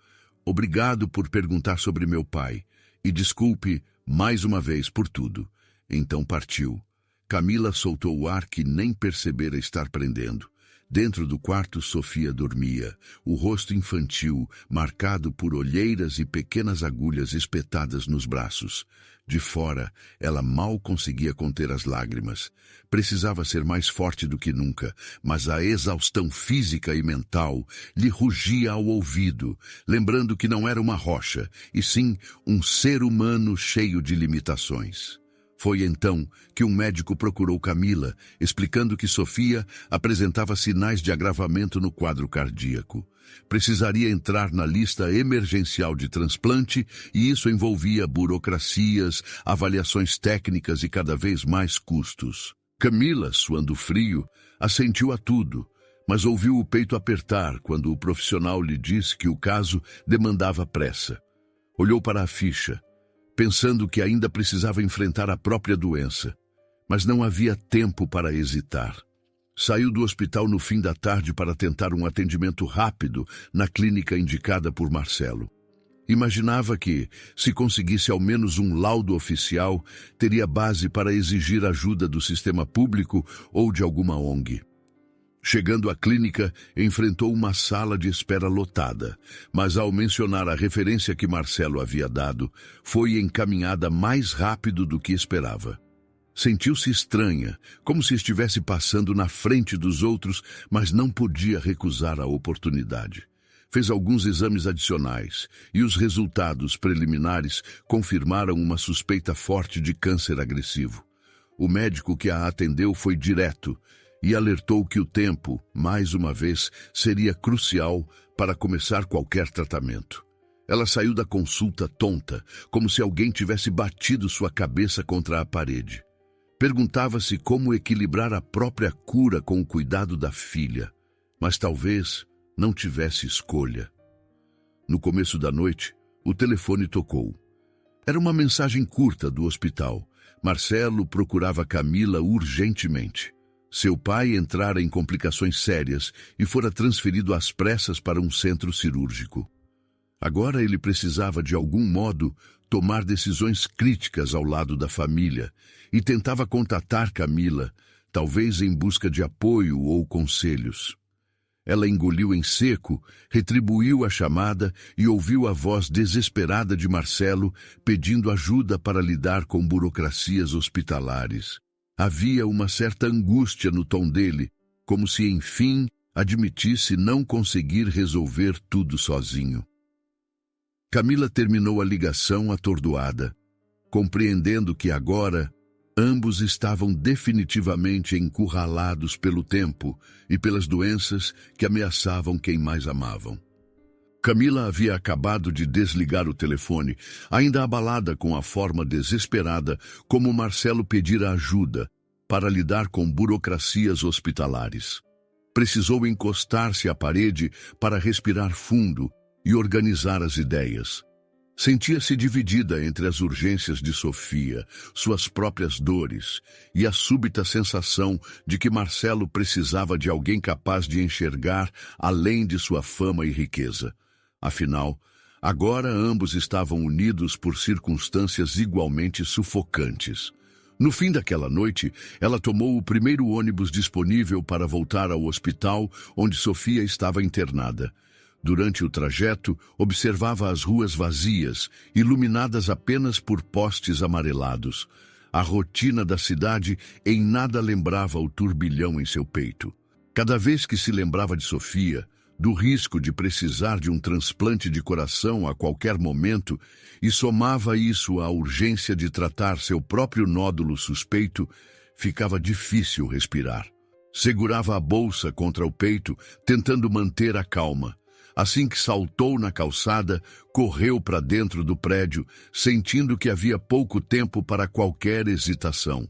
Obrigado por perguntar sobre meu pai, e desculpe mais uma vez por tudo. Então partiu. Camila soltou o ar que nem percebera estar prendendo. Dentro do quarto, Sofia dormia, o rosto infantil, marcado por olheiras e pequenas agulhas espetadas nos braços. De fora, ela mal conseguia conter as lágrimas. Precisava ser mais forte do que nunca, mas a exaustão física e mental lhe rugia ao ouvido, lembrando que não era uma rocha, e sim um ser humano cheio de limitações. Foi então que um médico procurou Camila, explicando que Sofia apresentava sinais de agravamento no quadro cardíaco. Precisaria entrar na lista emergencial de transplante e isso envolvia burocracias, avaliações técnicas e cada vez mais custos. Camila, suando frio, assentiu a tudo, mas ouviu o peito apertar quando o profissional lhe disse que o caso demandava pressa. Olhou para a ficha, pensando que ainda precisava enfrentar a própria doença. Mas não havia tempo para hesitar. Saiu do hospital no fim da tarde para tentar um atendimento rápido na clínica indicada por Marcelo. Imaginava que, se conseguisse ao menos um laudo oficial, teria base para exigir ajuda do sistema público ou de alguma ONG. Chegando à clínica, enfrentou uma sala de espera lotada, mas ao mencionar a referência que Marcelo havia dado, foi encaminhada mais rápido do que esperava. Sentiu-se estranha, como se estivesse passando na frente dos outros, mas não podia recusar a oportunidade. Fez alguns exames adicionais e os resultados preliminares confirmaram uma suspeita forte de câncer agressivo. O médico que a atendeu foi direto e alertou que o tempo, mais uma vez, seria crucial para começar qualquer tratamento. Ela saiu da consulta tonta, como se alguém tivesse batido sua cabeça contra a parede. Perguntava-se como equilibrar a própria cura com o cuidado da filha, mas talvez não tivesse escolha. No começo da noite, o telefone tocou. Era uma mensagem curta do hospital. Marcelo procurava Camila urgentemente. Seu pai entrara em complicações sérias e fora transferido às pressas para um centro cirúrgico. Agora ele precisava, de algum modo, tomar decisões críticas ao lado da família e tentava contatar Camila, talvez em busca de apoio ou conselhos. Ela engoliu em seco, retribuiu a chamada e ouviu a voz desesperada de Marcelo pedindo ajuda para lidar com burocracias hospitalares. Havia uma certa angústia no tom dele, como se, enfim, admitisse não conseguir resolver tudo sozinho. Camila terminou a ligação atordoada, compreendendo que agora ambos estavam definitivamente encurralados pelo tempo e pelas doenças que ameaçavam quem mais amavam. Camila havia acabado de desligar o telefone, ainda abalada com a forma desesperada como Marcelo pedira ajuda para lidar com burocracias hospitalares. Precisou encostar-se à parede para respirar fundo e organizar as ideias. Sentia-se dividida entre as urgências de Sofia, suas próprias dores e a súbita sensação de que Marcelo precisava de alguém capaz de enxergar além de sua fama e riqueza. Afinal, agora ambos estavam unidos por circunstâncias igualmente sufocantes. No fim daquela noite, ela tomou o primeiro ônibus disponível para voltar ao hospital onde Sofia estava internada. Durante o trajeto, observava as ruas vazias, iluminadas apenas por postes amarelados. A rotina da cidade em nada lembrava o turbilhão em seu peito. Cada vez que se lembrava de Sofia, do risco de precisar de um transplante de coração a qualquer momento, e somava isso à urgência de tratar seu próprio nódulo suspeito, ficava difícil respirar. Segurava a bolsa contra o peito, tentando manter a calma. Assim que saltou na calçada, correu para dentro do prédio, sentindo que havia pouco tempo para qualquer hesitação.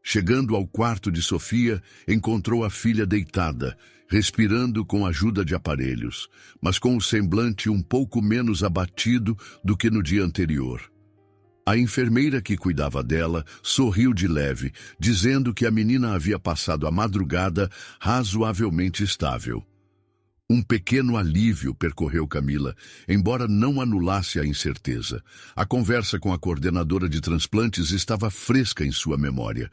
Chegando ao quarto de Sofia, encontrou a filha deitada, respirando com a ajuda de aparelhos, mas com o semblante um pouco menos abatido do que no dia anterior. A enfermeira que cuidava dela sorriu de leve, dizendo que a menina havia passado a madrugada razoavelmente estável. Um pequeno alívio percorreu Camila, embora não anulasse a incerteza. A conversa com a coordenadora de transplantes estava fresca em sua memória.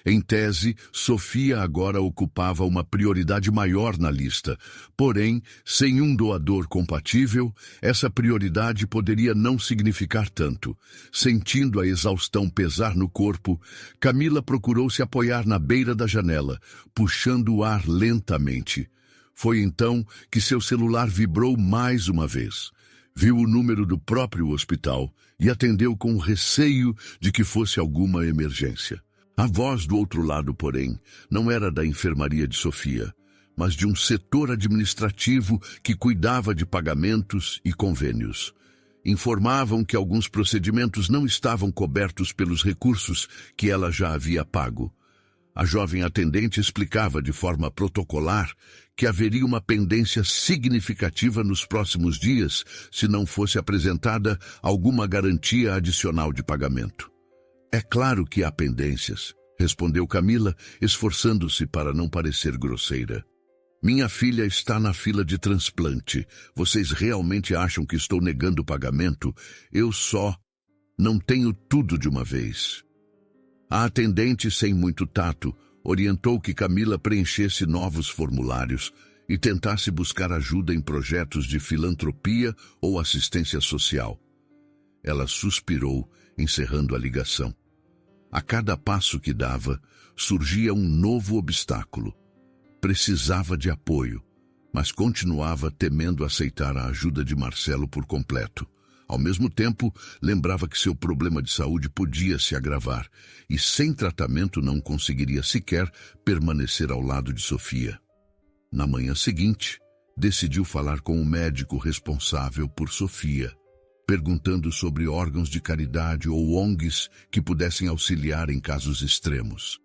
Em tese, Sofia agora ocupava uma prioridade maior na lista. Porém, sem um doador compatível, essa prioridade poderia não significar tanto. Sentindo a exaustão pesar no corpo, Camila procurou se apoiar na beira da janela, puxando o ar lentamente. Foi então que seu celular vibrou mais uma vez. Viu o número do próprio hospital e atendeu com receio de que fosse alguma emergência. A voz do outro lado, porém, não era da enfermaria de Sofia, mas de um setor administrativo que cuidava de pagamentos e convênios. Informavam que alguns procedimentos não estavam cobertos pelos recursos que ela já havia pago. A jovem atendente explicava de forma protocolar que haveria uma pendência significativa nos próximos dias se não fosse apresentada alguma garantia adicional de pagamento. É claro que há pendências, respondeu Camila, esforçando-se para não parecer grosseira. Minha filha está na fila de transplante. Vocês realmente acham que estou negando o pagamento? Eu só não tenho tudo de uma vez. A atendente, sem muito tato, orientou que Camila preenchesse novos formulários e tentasse buscar ajuda em projetos de filantropia ou assistência social. Ela suspirou, encerrando a ligação. A cada passo que dava, surgia um novo obstáculo. Precisava de apoio, mas continuava temendo aceitar a ajuda de Marcelo por completo. Ao mesmo tempo, lembrava que seu problema de saúde podia se agravar e, sem tratamento, não conseguiria sequer permanecer ao lado de Sofia. Na manhã seguinte, decidiu falar com o médico responsável por Sofia, perguntando sobre órgãos de caridade ou ONGs que pudessem auxiliar em casos extremos.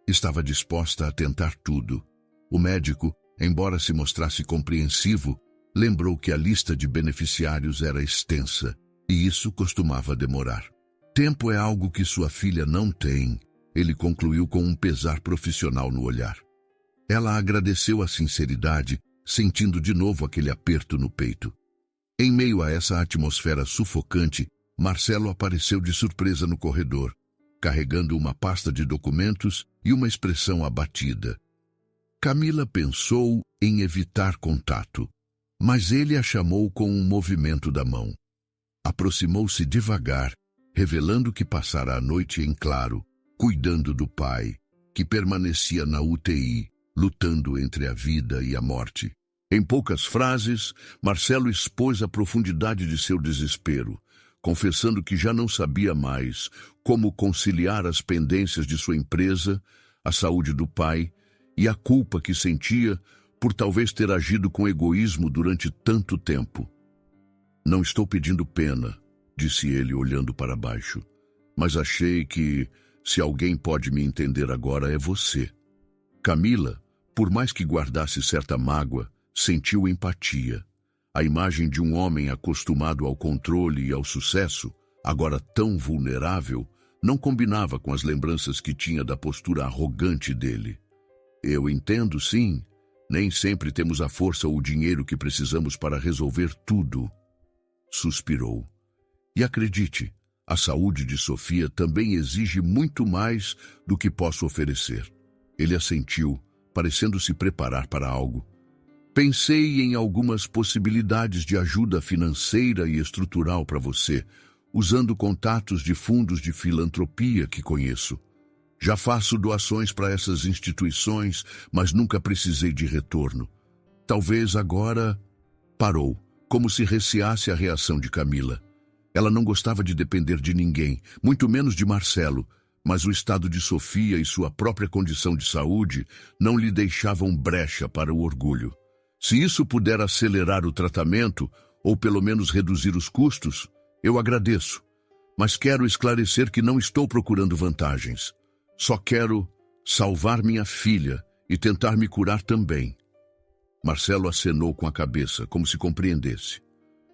Estava disposta a tentar tudo. O médico, embora se mostrasse compreensivo, lembrou que a lista de beneficiários era extensa, e isso costumava demorar. Tempo é algo que sua filha não tem, ele concluiu com um pesar profissional no olhar. Ela agradeceu a sinceridade, sentindo de novo aquele aperto no peito. Em meio a essa atmosfera sufocante, Marcelo apareceu de surpresa no corredor, carregando uma pasta de documentos e uma expressão abatida. Camila pensou em evitar contato, mas ele a chamou com um movimento da mão. Aproximou-se devagar, revelando que passara a noite em claro, cuidando do pai, que permanecia na UTI, lutando entre a vida e a morte. Em poucas frases, Marcelo expôs a profundidade de seu desespero, confessando que já não sabia mais como conciliar as pendências de sua empresa, a saúde do pai e a culpa que sentia por talvez ter agido com egoísmo durante tanto tempo. Não estou pedindo pena, disse ele olhando para baixo, mas achei que, se alguém pode me entender agora, é você. Camila, por mais que guardasse certa mágoa, sentiu empatia. A imagem de um homem acostumado ao controle e ao sucesso, agora tão vulnerável, não combinava com as lembranças que tinha da postura arrogante dele. Eu entendo, sim. Nem sempre temos a força ou o dinheiro que precisamos para resolver tudo. Suspirou. E acredite, a saúde de Sofia também exige muito mais do que posso oferecer. Ele assentiu, parecendo se preparar para algo. Pensei em algumas possibilidades de ajuda financeira e estrutural para você, usando contatos de fundos de filantropia que conheço. Já faço doações para essas instituições, mas nunca precisei de retorno. Talvez agora... Parou, como se receasse a reação de Camila. Ela não gostava de depender de ninguém, muito menos de Marcelo, mas o estado de Sofia e sua própria condição de saúde não lhe deixavam brecha para o orgulho. Se isso puder acelerar o tratamento, ou pelo menos reduzir os custos, eu agradeço. Mas quero esclarecer que não estou procurando vantagens. Só quero salvar minha filha e tentar me curar também. Marcelo acenou com a cabeça, como se compreendesse.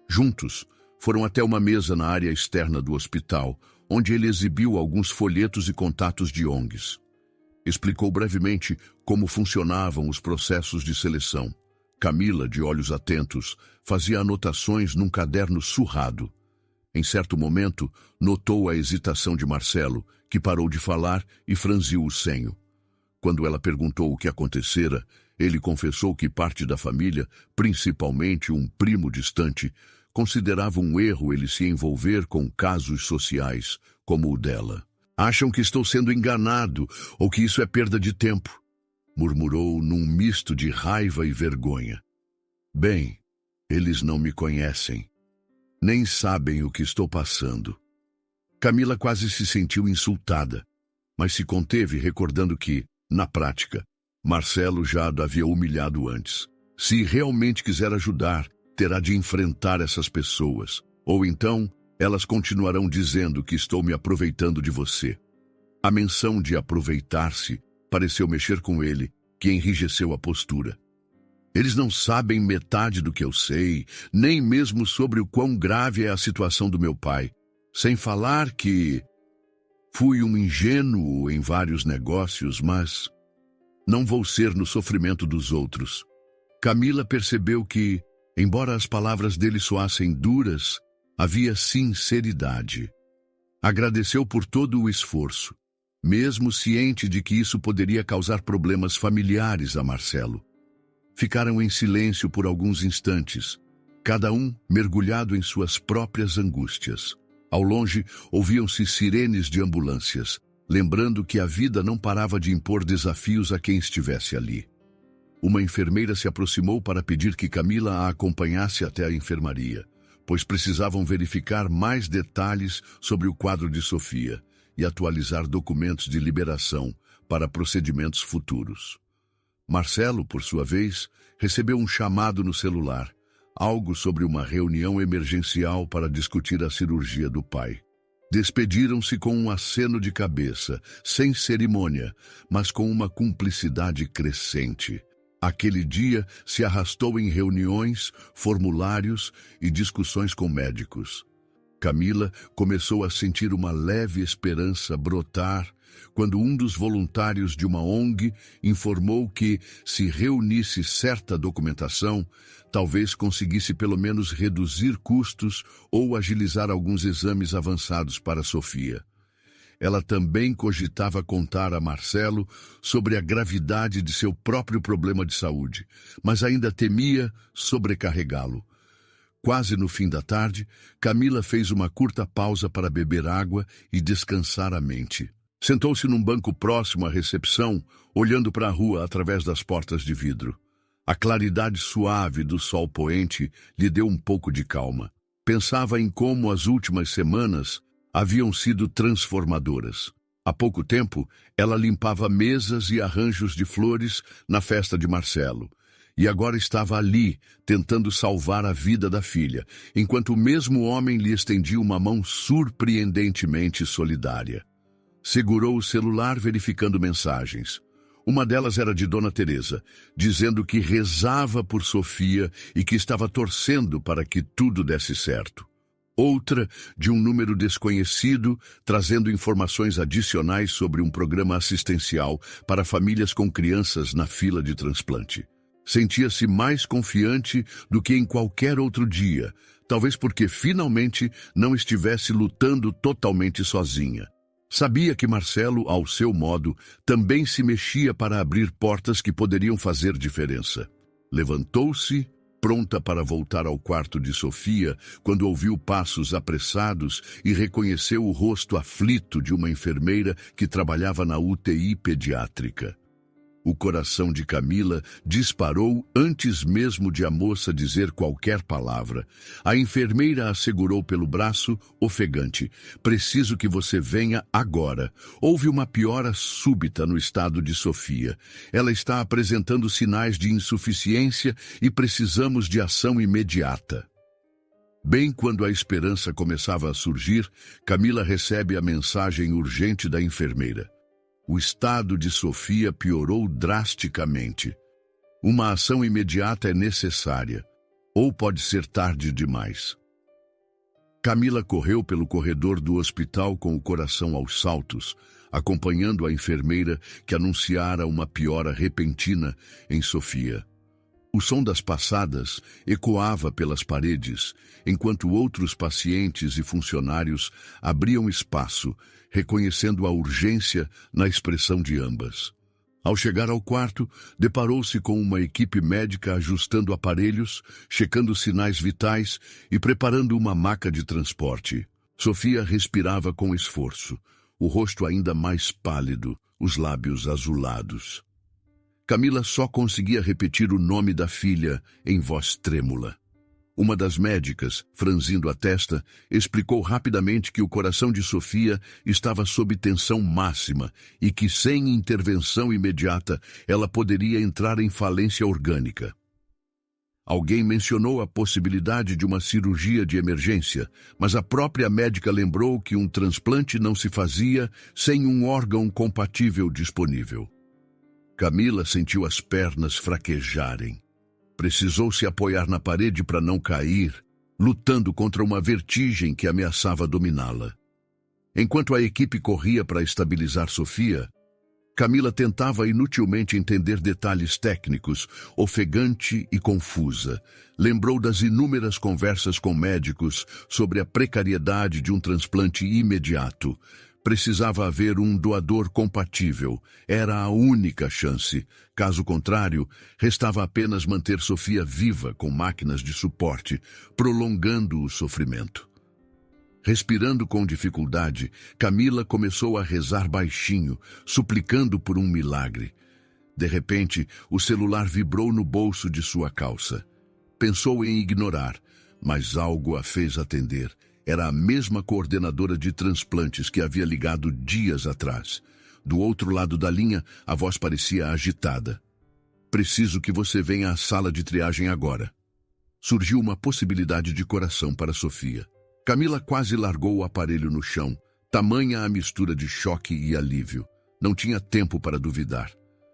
Juntos, foram até uma mesa na área externa do hospital, onde ele exibiu alguns folhetos e contatos de ONGs. Explicou brevemente como funcionavam os processos de seleção. Camila, de olhos atentos, fazia anotações num caderno surrado. Em certo momento, notou a hesitação de Marcelo, que parou de falar e franziu o senho. Quando ela perguntou o que acontecera, ele confessou que parte da família, principalmente um primo distante, considerava um erro ele se envolver com casos sociais, como o dela. Acham que estou sendo enganado ou que isso é perda de tempo, murmurou num misto de raiva e vergonha. Bem, eles não me conhecem. Nem sabem o que estou passando. Camila quase se sentiu insultada, mas se conteve recordando que, na prática, Marcelo já a havia humilhado antes. Se realmente quiser ajudar, terá de enfrentar essas pessoas, ou então elas continuarão dizendo que estou me aproveitando de você. A menção de aproveitar-se pareceu mexer com ele, que enrijeceu a postura. Eles não sabem metade do que eu sei, nem mesmo sobre o quão grave é a situação do meu pai. Sem falar que... Fui um ingênuo em vários negócios, mas não vou ser no sofrimento dos outros. Camila percebeu que, embora as palavras dele soassem duras, havia sinceridade. Agradeceu por todo o esforço, mesmo ciente de que isso poderia causar problemas familiares a Marcelo. Ficaram em silêncio por alguns instantes, cada um mergulhado em suas próprias angústias. Ao longe, ouviam-se sirenes de ambulâncias, lembrando que a vida não parava de impor desafios a quem estivesse ali. Uma enfermeira se aproximou para pedir que Camila a acompanhasse até a enfermaria, pois precisavam verificar mais detalhes sobre o quadro de Sofia e atualizar documentos de liberação para procedimentos futuros. Marcelo, por sua vez, recebeu um chamado no celular, algo sobre uma reunião emergencial para discutir a cirurgia do pai. Despediram-se com um aceno de cabeça, sem cerimônia, mas com uma cumplicidade crescente. Aquele dia se arrastou em reuniões, formulários e discussões com médicos. Camila começou a sentir uma leve esperança brotar quando um dos voluntários de uma ONG informou que, se reunisse certa documentação, talvez conseguisse pelo menos reduzir custos ou agilizar alguns exames avançados para Sofia. Ela também cogitava contar a Marcelo sobre a gravidade de seu próprio problema de saúde, mas ainda temia sobrecarregá-lo. Quase no fim da tarde, Camila fez uma curta pausa para beber água e descansar a mente. Sentou-se num banco próximo à recepção, olhando para a rua através das portas de vidro. A claridade suave do sol poente lhe deu um pouco de calma. Pensava em como as últimas semanas haviam sido transformadoras. Há pouco tempo, ela limpava mesas e arranjos de flores na festa de Marcelo. E agora estava ali, tentando salvar a vida da filha, enquanto o mesmo homem lhe estendia uma mão surpreendentemente solidária. Segurou o celular verificando mensagens. Uma delas era de Dona Teresa, dizendo que rezava por Sofia e que estava torcendo para que tudo desse certo. Outra, de um número desconhecido, trazendo informações adicionais sobre um programa assistencial para famílias com crianças na fila de transplante. Sentia-se mais confiante do que em qualquer outro dia, talvez porque finalmente não estivesse lutando totalmente sozinha. Sabia que Marcelo, ao seu modo, também se mexia para abrir portas que poderiam fazer diferença. Levantou-se, pronta para voltar ao quarto de Sofia, quando ouviu passos apressados e reconheceu o rosto aflito de uma enfermeira que trabalhava na UTI pediátrica. O coração de Camila disparou antes mesmo de a moça dizer qualquer palavra. A enfermeira a segurou pelo braço, ofegante. "Preciso que você venha agora. Houve uma piora súbita no estado de Sofia. Ela está apresentando sinais de insuficiência e precisamos de ação imediata." Bem quando a esperança começava a surgir, Camila recebe a mensagem urgente da enfermeira. O estado de Sofia piorou drasticamente. Uma ação imediata é necessária, ou pode ser tarde demais. Camila correu pelo corredor do hospital com o coração aos saltos, acompanhando a enfermeira que anunciara uma piora repentina em Sofia. O som das passadas ecoava pelas paredes, enquanto outros pacientes e funcionários abriam espaço, reconhecendo a urgência na expressão de ambas. Ao chegar ao quarto, deparou-se com uma equipe médica ajustando aparelhos, checando sinais vitais e preparando uma maca de transporte. Sofia respirava com esforço, o rosto ainda mais pálido, os lábios azulados. Camila só conseguia repetir o nome da filha em voz trêmula. Uma das médicas, franzindo a testa, explicou rapidamente que o coração de Sofia estava sob tensão máxima e que, sem intervenção imediata, ela poderia entrar em falência orgânica. Alguém mencionou a possibilidade de uma cirurgia de emergência, mas a própria médica lembrou que um transplante não se fazia sem um órgão compatível disponível. Camila sentiu as pernas fraquejarem. Precisou se apoiar na parede para não cair, lutando contra uma vertigem que ameaçava dominá-la. Enquanto a equipe corria para estabilizar Sofia, Camila tentava inutilmente entender detalhes técnicos, ofegante e confusa. Lembrou das inúmeras conversas com médicos sobre a precariedade de um transplante imediato. Precisava haver um doador compatível. Era a única chance. Caso contrário, restava apenas manter Sofia viva com máquinas de suporte, prolongando o sofrimento. Respirando com dificuldade, Camila começou a rezar baixinho, suplicando por um milagre. De repente, o celular vibrou no bolso de sua calça. Pensou em ignorar, mas algo a fez atender. Era a mesma coordenadora de transplantes que havia ligado dias atrás. Do outro lado da linha, a voz parecia agitada. "Preciso que você venha à sala de triagem agora." Surgiu uma possibilidade de coração para Sofia. Camila quase largou o aparelho no chão, tamanha a mistura de choque e alívio. Não tinha tempo para duvidar.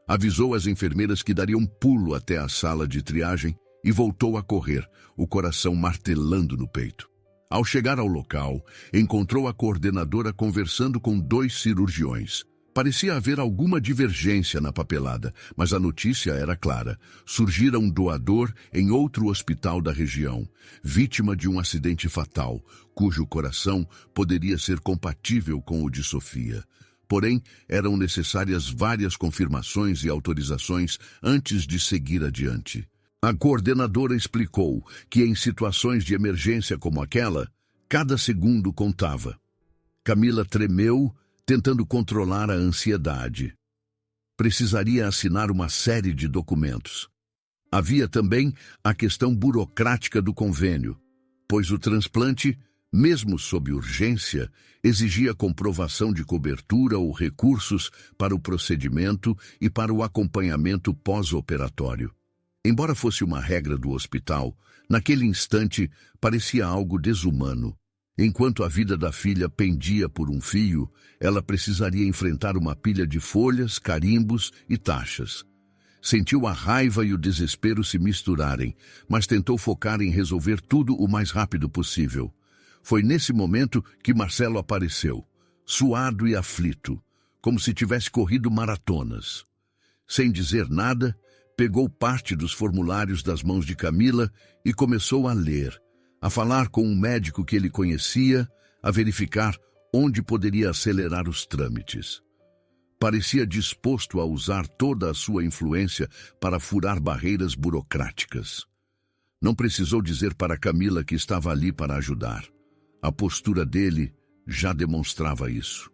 Avisou as enfermeiras que daria um pulo até a sala de triagem e voltou a correr, o coração martelando no peito. Ao chegar ao local, encontrou a coordenadora conversando com 2 cirurgiões. Parecia haver alguma divergência na papelada, mas a notícia era clara. Surgira um doador em outro hospital da região, vítima de um acidente fatal, cujo coração poderia ser compatível com o de Sofia. Porém, eram necessárias várias confirmações e autorizações antes de seguir adiante. A coordenadora explicou que em situações de emergência como aquela, cada segundo contava. Camila tremeu, tentando controlar a ansiedade. Precisaria assinar uma série de documentos. Havia também a questão burocrática do convênio, pois o transplante, mesmo sob urgência, exigia comprovação de cobertura ou recursos para o procedimento e para o acompanhamento pós-operatório. Embora fosse uma regra do hospital, naquele instante parecia algo desumano. Enquanto a vida da filha pendia por um fio, ela precisaria enfrentar uma pilha de folhas, carimbos e taxas. Sentiu a raiva e o desespero se misturarem, mas tentou focar em resolver tudo o mais rápido possível. Foi nesse momento que Marcelo apareceu, suado e aflito, como se tivesse corrido maratonas. Sem dizer nada, pegou parte dos formulários das mãos de Camila e começou a ler, a falar com um médico que ele conhecia, a verificar onde poderia acelerar os trâmites. Parecia disposto a usar toda a sua influência para furar barreiras burocráticas. Não precisou dizer para Camila que estava ali para ajudar. A postura dele já demonstrava isso.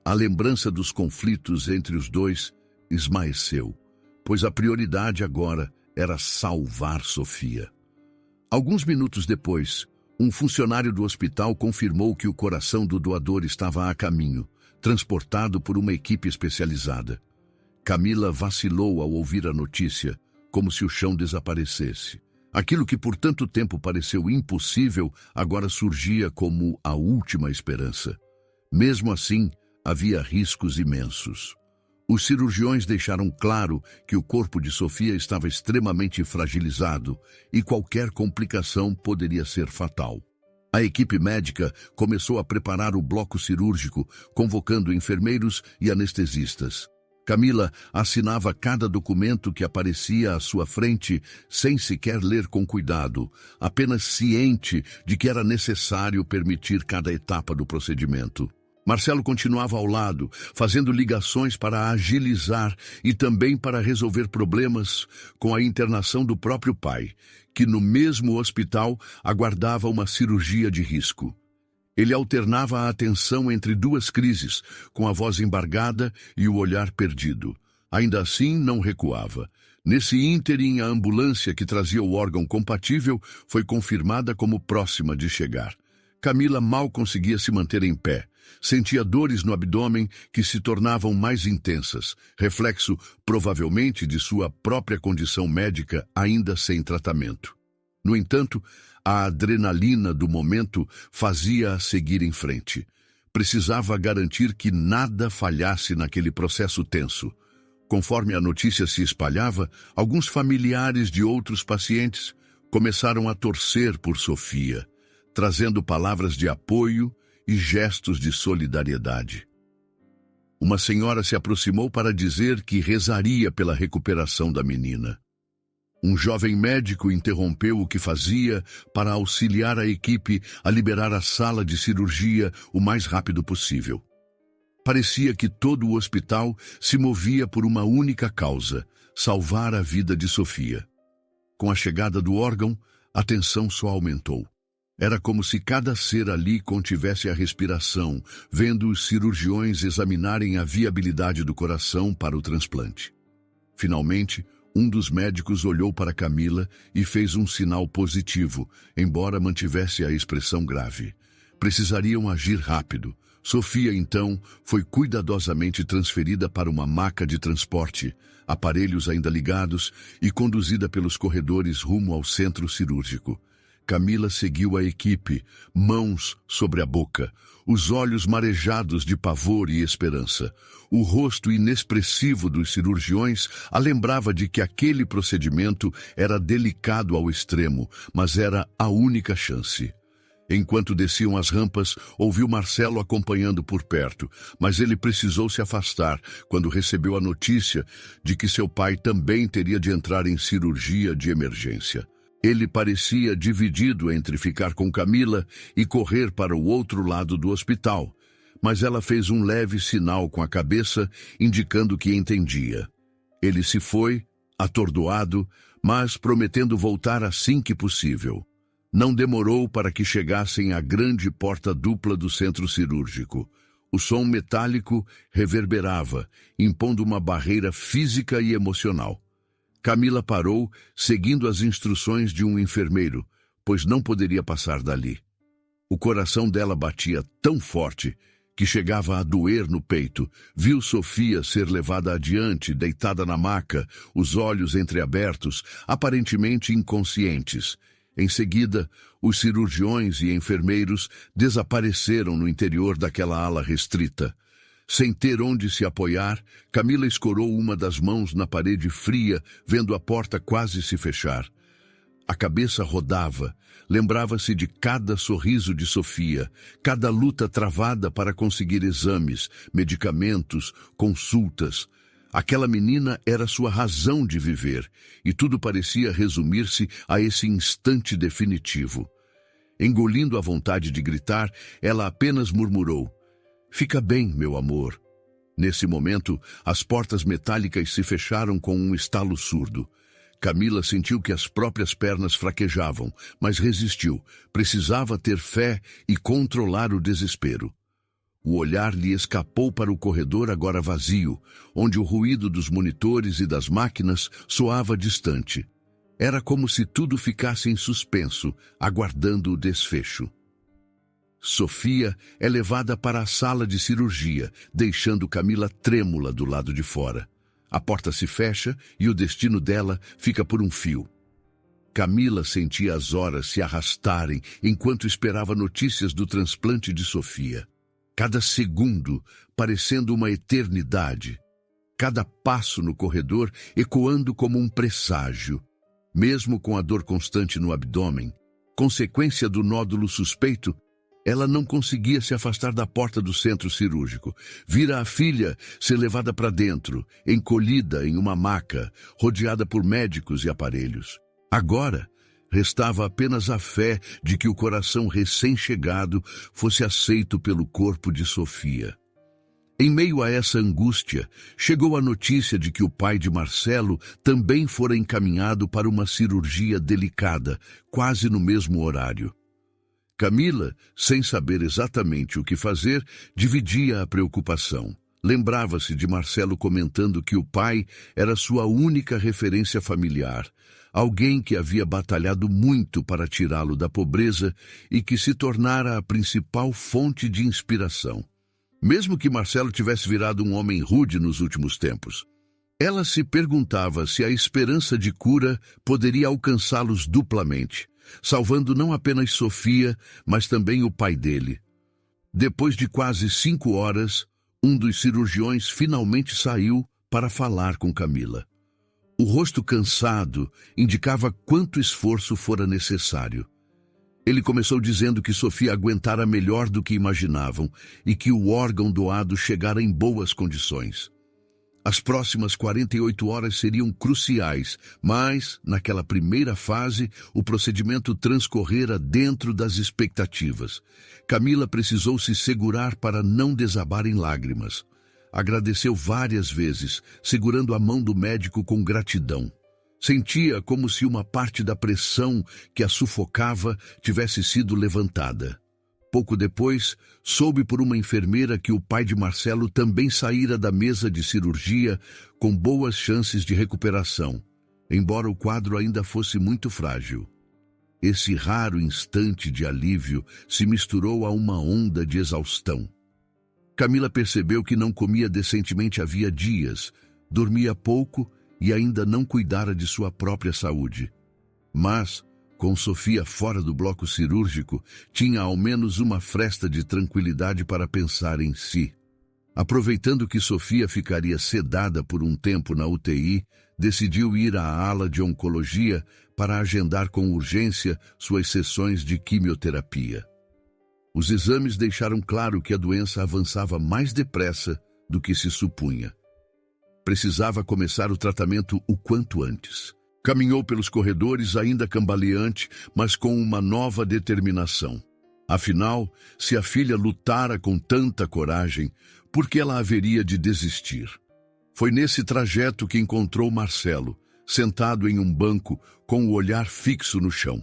A lembrança dos conflitos entre os dois esmaeceu, pois a prioridade agora era salvar Sofia. Alguns minutos depois, um funcionário do hospital confirmou que o coração do doador estava a caminho, transportado por uma equipe especializada. Camila vacilou ao ouvir a notícia, como se o chão desaparecesse. Aquilo que por tanto tempo pareceu impossível, agora surgia como a última esperança. Mesmo assim, havia riscos imensos. Os cirurgiões deixaram claro que o corpo de Sofia estava extremamente fragilizado e qualquer complicação poderia ser fatal. A equipe médica começou a preparar o bloco cirúrgico, convocando enfermeiros e anestesistas. Camila assinava cada documento que aparecia à sua frente sem sequer ler com cuidado, apenas ciente de que era necessário permitir cada etapa do procedimento. Marcelo continuava ao lado, fazendo ligações para agilizar e também para resolver problemas com a internação do próprio pai, que no mesmo hospital aguardava uma cirurgia de risco. Ele alternava a atenção entre 2 crises, com a voz embargada e o olhar perdido. Ainda assim, não recuava. Nesse ínterim, a ambulância que trazia o órgão compatível foi confirmada como próxima de chegar. Camila mal conseguia se manter em pé. Sentia dores no abdômen que se tornavam mais intensas, reflexo provavelmente de sua própria condição médica ainda sem tratamento. No entanto, a adrenalina do momento fazia-a seguir em frente. Precisava garantir que nada falhasse naquele processo tenso. Conforme a notícia se espalhava, alguns familiares de outros pacientes começaram a torcer por Sofia, trazendo palavras de apoio e gestos de solidariedade. Uma senhora se aproximou para dizer que rezaria pela recuperação da menina. Um jovem médico interrompeu o que fazia para auxiliar a equipe a liberar a sala de cirurgia o mais rápido possível. Parecia que todo o hospital se movia por uma única causa: salvar a vida de Sofia. Com a chegada do órgão, a tensão só aumentou. Era como se cada ser ali contivesse a respiração, vendo os cirurgiões examinarem a viabilidade do coração para o transplante. Finalmente, um dos médicos olhou para Camila e fez um sinal positivo, embora mantivesse a expressão grave. Precisariam agir rápido. Sofia, então, foi cuidadosamente transferida para uma maca de transporte, aparelhos ainda ligados, e conduzida pelos corredores rumo ao centro cirúrgico. Camila seguiu a equipe, mãos sobre a boca, os olhos marejados de pavor e esperança. O rosto inexpressivo dos cirurgiões a lembrava de que aquele procedimento era delicado ao extremo, mas era a única chance. Enquanto desciam as rampas, ouviu Marcelo acompanhando por perto, mas ele precisou se afastar quando recebeu a notícia de que seu pai também teria de entrar em cirurgia de emergência. Ele parecia dividido entre ficar com Camila e correr para o outro lado do hospital, mas ela fez um leve sinal com a cabeça, indicando que entendia. Ele se foi, atordoado, mas prometendo voltar assim que possível. Não demorou para que chegassem à grande porta dupla do centro cirúrgico. O som metálico reverberava, impondo uma barreira física e emocional. Camila parou, seguindo as instruções de um enfermeiro, pois não poderia passar dali. O coração dela batia tão forte que chegava a doer no peito. Viu Sofia ser levada adiante, deitada na maca, os olhos entreabertos, aparentemente inconscientes. Em seguida, os cirurgiões e enfermeiros desapareceram no interior daquela ala restrita. Sem ter onde se apoiar, Camila escorou uma das mãos na parede fria, vendo a porta quase se fechar. A cabeça rodava, lembrava-se de cada sorriso de Sofia, cada luta travada para conseguir exames, medicamentos, consultas. Aquela menina era sua razão de viver, e tudo parecia resumir-se a esse instante definitivo. Engolindo a vontade de gritar, ela apenas murmurou: "Fica bem, meu amor." Nesse momento, as portas metálicas se fecharam com um estalo surdo. Camila sentiu que as próprias pernas fraquejavam, mas resistiu. Precisava ter fé e controlar o desespero. O olhar lhe escapou para o corredor agora vazio, onde o ruído dos monitores e das máquinas soava distante. Era como se tudo ficasse em suspenso, aguardando o desfecho. Sofia é levada para a sala de cirurgia, deixando Camila trêmula do lado de fora. A porta se fecha e o destino dela fica por um fio. Camila sentia as horas se arrastarem enquanto esperava notícias do transplante de Sofia. Cada segundo parecendo uma eternidade. Cada passo no corredor ecoando como um presságio. Mesmo com a dor constante no abdômen, consequência do nódulo suspeito, ela não conseguia se afastar da porta do centro cirúrgico. Vira a filha ser levada para dentro, encolhida em uma maca, rodeada por médicos e aparelhos. Agora, restava apenas a fé de que o coração recém-chegado fosse aceito pelo corpo de Sofia. Em meio a essa angústia, chegou a notícia de que o pai de Marcelo também fora encaminhado para uma cirurgia delicada, quase no mesmo horário. Camila, sem saber exatamente o que fazer, dividia a preocupação. Lembrava-se de Marcelo comentando que o pai era sua única referência familiar, alguém que havia batalhado muito para tirá-lo da pobreza e que se tornara a principal fonte de inspiração. Mesmo que Marcelo tivesse virado um homem rude nos últimos tempos, ela se perguntava se a esperança de cura poderia alcançá-los duplamente, salvando não apenas Sofia, mas também o pai dele. Depois de quase 5 horas, um dos cirurgiões finalmente saiu para falar com Camila. O rosto cansado indicava quanto esforço fora necessário. Ele começou dizendo que Sofia aguentara melhor do que imaginavam e que o órgão doado chegara em boas condições. As próximas 48 horas seriam cruciais, mas, naquela primeira fase, o procedimento transcorrera dentro das expectativas. Camila precisou se segurar para não desabar em lágrimas. Agradeceu várias vezes, segurando a mão do médico com gratidão. Sentia como se uma parte da pressão que a sufocava tivesse sido levantada. Pouco depois, soube por uma enfermeira que o pai de Marcelo também saíra da mesa de cirurgia com boas chances de recuperação, embora o quadro ainda fosse muito frágil. Esse raro instante de alívio se misturou a uma onda de exaustão. Camila percebeu que não comia decentemente havia dias, dormia pouco e ainda não cuidara de sua própria saúde. Mas, com Sofia fora do bloco cirúrgico, tinha ao menos uma fresta de tranquilidade para pensar em si. Aproveitando que Sofia ficaria sedada por um tempo na UTI, decidiu ir à ala de oncologia para agendar com urgência suas sessões de quimioterapia. Os exames deixaram claro que a doença avançava mais depressa do que se supunha. Precisava começar o tratamento o quanto antes. Caminhou pelos corredores ainda cambaleante, mas com uma nova determinação. Afinal, se a filha lutara com tanta coragem, por que ela haveria de desistir? Foi nesse trajeto que encontrou Marcelo, sentado em um banco, com o olhar fixo no chão.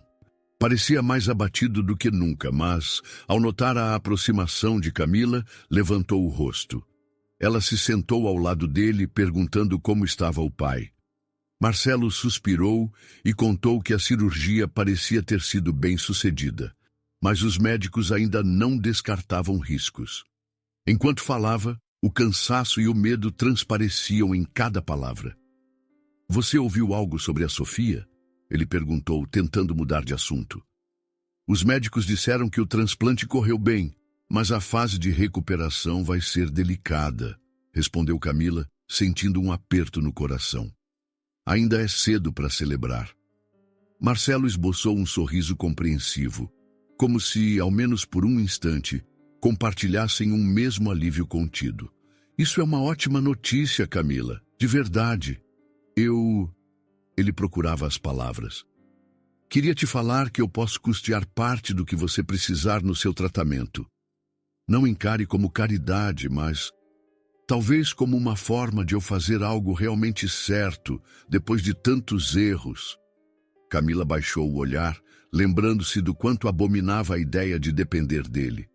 Parecia mais abatido do que nunca, mas, ao notar a aproximação de Camila, levantou o rosto. Ela se sentou ao lado dele, perguntando como estava o pai. Marcelo suspirou e contou que a cirurgia parecia ter sido bem sucedida, mas os médicos ainda não descartavam riscos. Enquanto falava, o cansaço e o medo transpareciam em cada palavra. "Você ouviu algo sobre a Sofia?" ele perguntou, tentando mudar de assunto. "Os médicos disseram que o transplante correu bem, mas a fase de recuperação vai ser delicada", respondeu Camila, sentindo um aperto no coração. Ainda é cedo para celebrar. Marcelo esboçou um sorriso compreensivo, como se, ao menos por um instante, compartilhassem um mesmo alívio contido. "Isso é uma ótima notícia, Camila, de verdade. Ele procurava as palavras. "Queria te falar que eu posso custear parte do que você precisar no seu tratamento. Não encare como caridade, mas talvez como uma forma de eu fazer algo realmente certo, depois de tantos erros." Camila baixou o olhar, lembrando-se do quanto abominava a ideia de depender dele.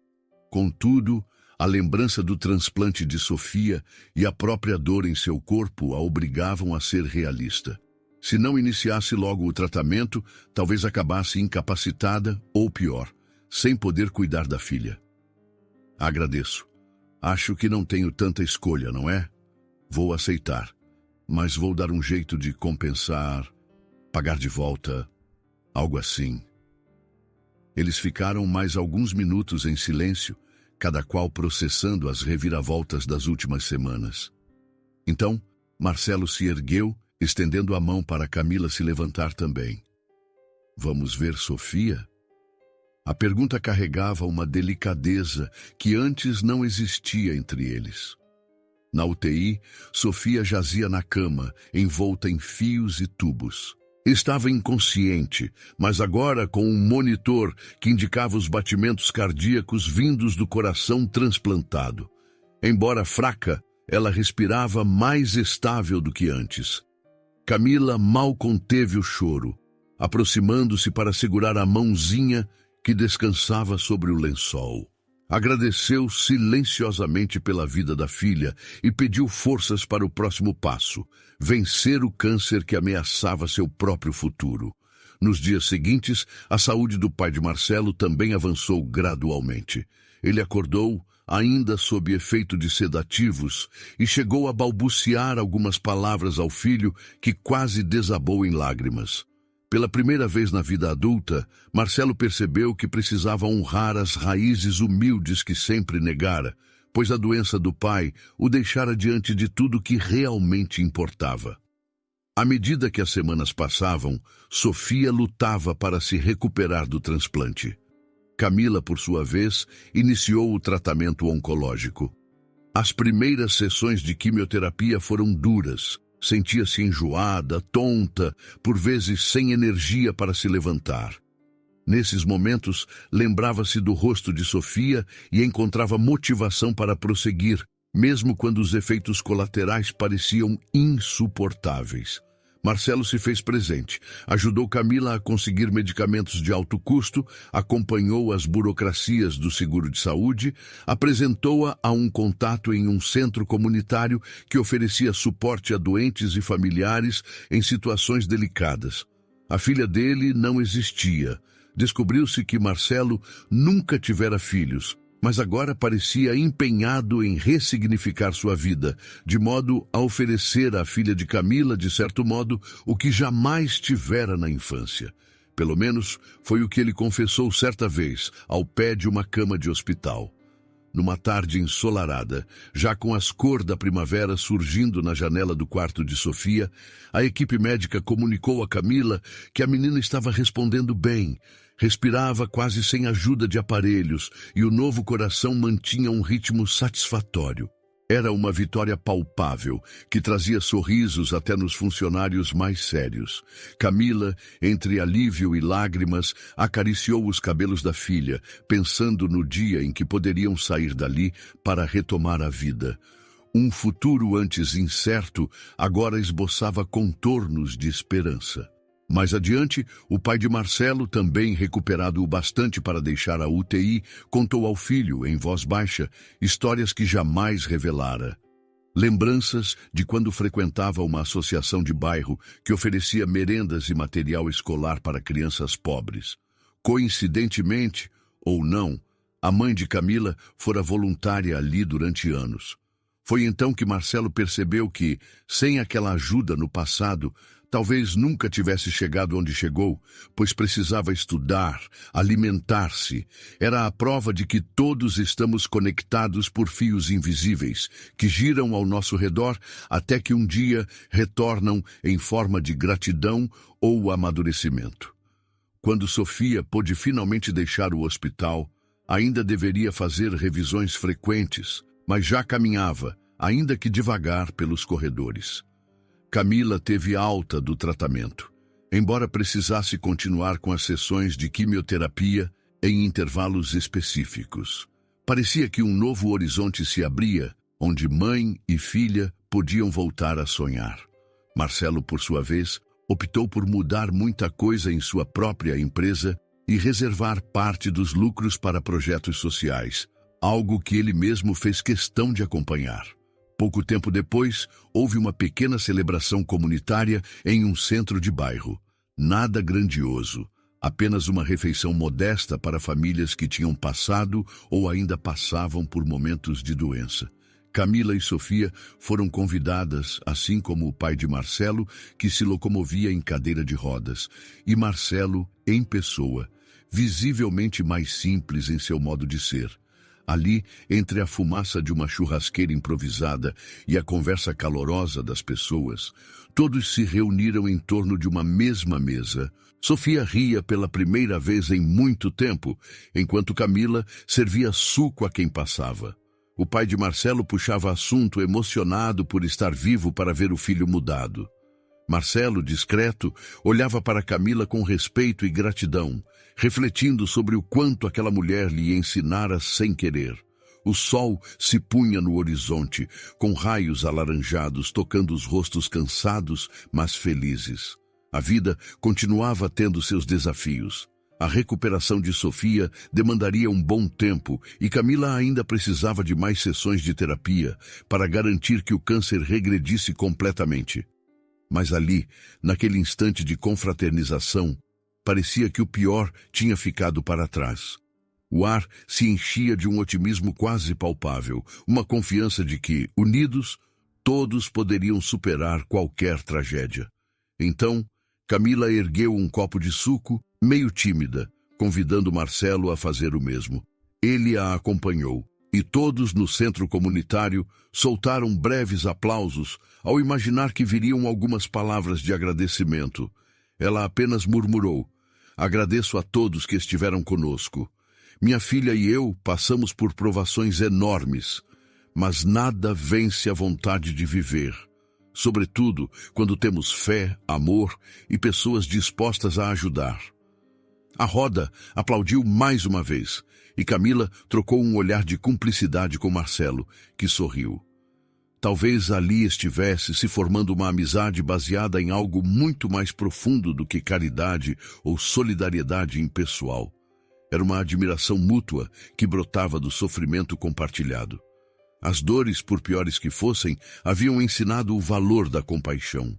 Contudo, a lembrança do transplante de Sofia e a própria dor em seu corpo a obrigavam a ser realista. Se não iniciasse logo o tratamento, talvez acabasse incapacitada ou pior, sem poder cuidar da filha. "Agradeço. Acho que não tenho tanta escolha, não é? Vou aceitar, mas vou dar um jeito de compensar, pagar de volta, algo assim." Eles ficaram mais alguns minutos em silêncio, cada qual processando as reviravoltas das últimas semanas. Então, Marcelo se ergueu, estendendo a mão para Camila se levantar também. "Vamos ver Sofia?" A pergunta carregava uma delicadeza que antes não existia entre eles. Na UTI, Sofia jazia na cama, envolta em fios e tubos. Estava inconsciente, mas agora com um monitor que indicava os batimentos cardíacos vindos do coração transplantado. Embora fraca, ela respirava mais estável do que antes. Camila mal conteve o choro, aproximando-se para segurar a mãozinha que descansava sobre o lençol. Agradeceu silenciosamente pela vida da filha e pediu forças para o próximo passo, vencer o câncer que ameaçava seu próprio futuro. Nos dias seguintes, a saúde do pai de Marcelo também avançou gradualmente. Ele acordou, ainda sob efeito de sedativos, e chegou a balbuciar algumas palavras ao filho que quase desabou em lágrimas. Pela primeira vez na vida adulta, Marcelo percebeu que precisava honrar as raízes humildes que sempre negara, pois a doença do pai o deixara diante de tudo que realmente importava. À medida que as semanas passavam, Sofia lutava para se recuperar do transplante. Camila, por sua vez, iniciou o tratamento oncológico. As primeiras sessões de quimioterapia foram duras. Sentia-se enjoada, tonta, por vezes sem energia para se levantar. Nesses momentos, lembrava-se do rosto de Sofia e encontrava motivação para prosseguir, mesmo quando os efeitos colaterais pareciam insuportáveis. Marcelo se fez presente, ajudou Camila a conseguir medicamentos de alto custo, acompanhou as burocracias do seguro de saúde, apresentou-a a um contato em um centro comunitário que oferecia suporte a doentes e familiares em situações delicadas. A filha dele não existia. Descobriu-se que Marcelo nunca tivera filhos, mas agora parecia empenhado em ressignificar sua vida, de modo a oferecer à filha de Camila, de certo modo, o que jamais tivera na infância. Pelo menos foi o que ele confessou certa vez, ao pé de uma cama de hospital. Numa tarde ensolarada, já com as cores da primavera surgindo na janela do quarto de Sofia, a equipe médica comunicou a Camila que a menina estava respondendo bem. Respirava quase sem ajuda de aparelhos e o novo coração mantinha um ritmo satisfatório. Era uma vitória palpável, que trazia sorrisos até nos funcionários mais sérios. Camila, entre alívio e lágrimas, acariciou os cabelos da filha, pensando no dia em que poderiam sair dali para retomar a vida. Um futuro antes incerto agora esboçava contornos de esperança. Mais adiante, o pai de Marcelo, também recuperado o bastante para deixar a UTI, contou ao filho, em voz baixa, histórias que jamais revelara. Lembranças de quando frequentava uma associação de bairro que oferecia merendas e material escolar para crianças pobres. Coincidentemente, ou não, a mãe de Camila fora voluntária ali durante anos. Foi então que Marcelo percebeu que, sem aquela ajuda no passado, talvez nunca tivesse chegado onde chegou, pois precisava estudar, alimentar-se. Era a prova de que todos estamos conectados por fios invisíveis, que giram ao nosso redor até que um dia retornam em forma de gratidão ou amadurecimento. Quando Sofia pôde finalmente deixar o hospital, ainda deveria fazer revisões frequentes, mas já caminhava, ainda que devagar, pelos corredores. Camila teve alta do tratamento, embora precisasse continuar com as sessões de quimioterapia em intervalos específicos. Parecia que um novo horizonte se abria, onde mãe e filha podiam voltar a sonhar. Marcelo, por sua vez, optou por mudar muita coisa em sua própria empresa e reservar parte dos lucros para projetos sociais, algo que ele mesmo fez questão de acompanhar. Pouco tempo depois, houve uma pequena celebração comunitária em um centro de bairro. Nada grandioso, apenas uma refeição modesta para famílias que tinham passado ou ainda passavam por momentos de doença. Camila e Sofia foram convidadas, assim como o pai de Marcelo, que se locomovia em cadeira de rodas, e Marcelo em pessoa, visivelmente mais simples em seu modo de ser. Ali, entre a fumaça de uma churrasqueira improvisada e a conversa calorosa das pessoas, todos se reuniram em torno de uma mesma mesa. Sofia ria pela primeira vez em muito tempo, enquanto Camila servia suco a quem passava. O pai de Marcelo puxava assunto, emocionado por estar vivo para ver o filho mudado. Marcelo, discreto, olhava para Camila com respeito e gratidão, refletindo sobre o quanto aquela mulher lhe ensinara sem querer. O sol se punha no horizonte, com raios alaranjados tocando os rostos cansados, mas felizes. A vida continuava tendo seus desafios. A recuperação de Sofia demandaria um bom tempo e Camila ainda precisava de mais sessões de terapia para garantir que o câncer regredisse completamente. Mas ali, naquele instante de confraternização, parecia que o pior tinha ficado para trás. O ar se enchia de um otimismo quase palpável, uma confiança de que, unidos, todos poderiam superar qualquer tragédia. Então, Camila ergueu um copo de suco, meio tímida, convidando Marcelo a fazer o mesmo. Ele a acompanhou, E todos no centro comunitário soltaram breves aplausos ao imaginar que viriam algumas palavras de agradecimento. Ela apenas murmurou: "Agradeço a todos que estiveram conosco. Minha filha e eu passamos por provações enormes, mas nada vence a vontade de viver, sobretudo quando temos fé, amor e pessoas dispostas a ajudar." A roda aplaudiu mais uma vez, e Camila trocou um olhar de cumplicidade com Marcelo, que sorriu. Talvez ali estivesse se formando uma amizade baseada em algo muito mais profundo do que caridade ou solidariedade impessoal. Era uma admiração mútua que brotava do sofrimento compartilhado. As dores, por piores que fossem, haviam ensinado o valor da compaixão.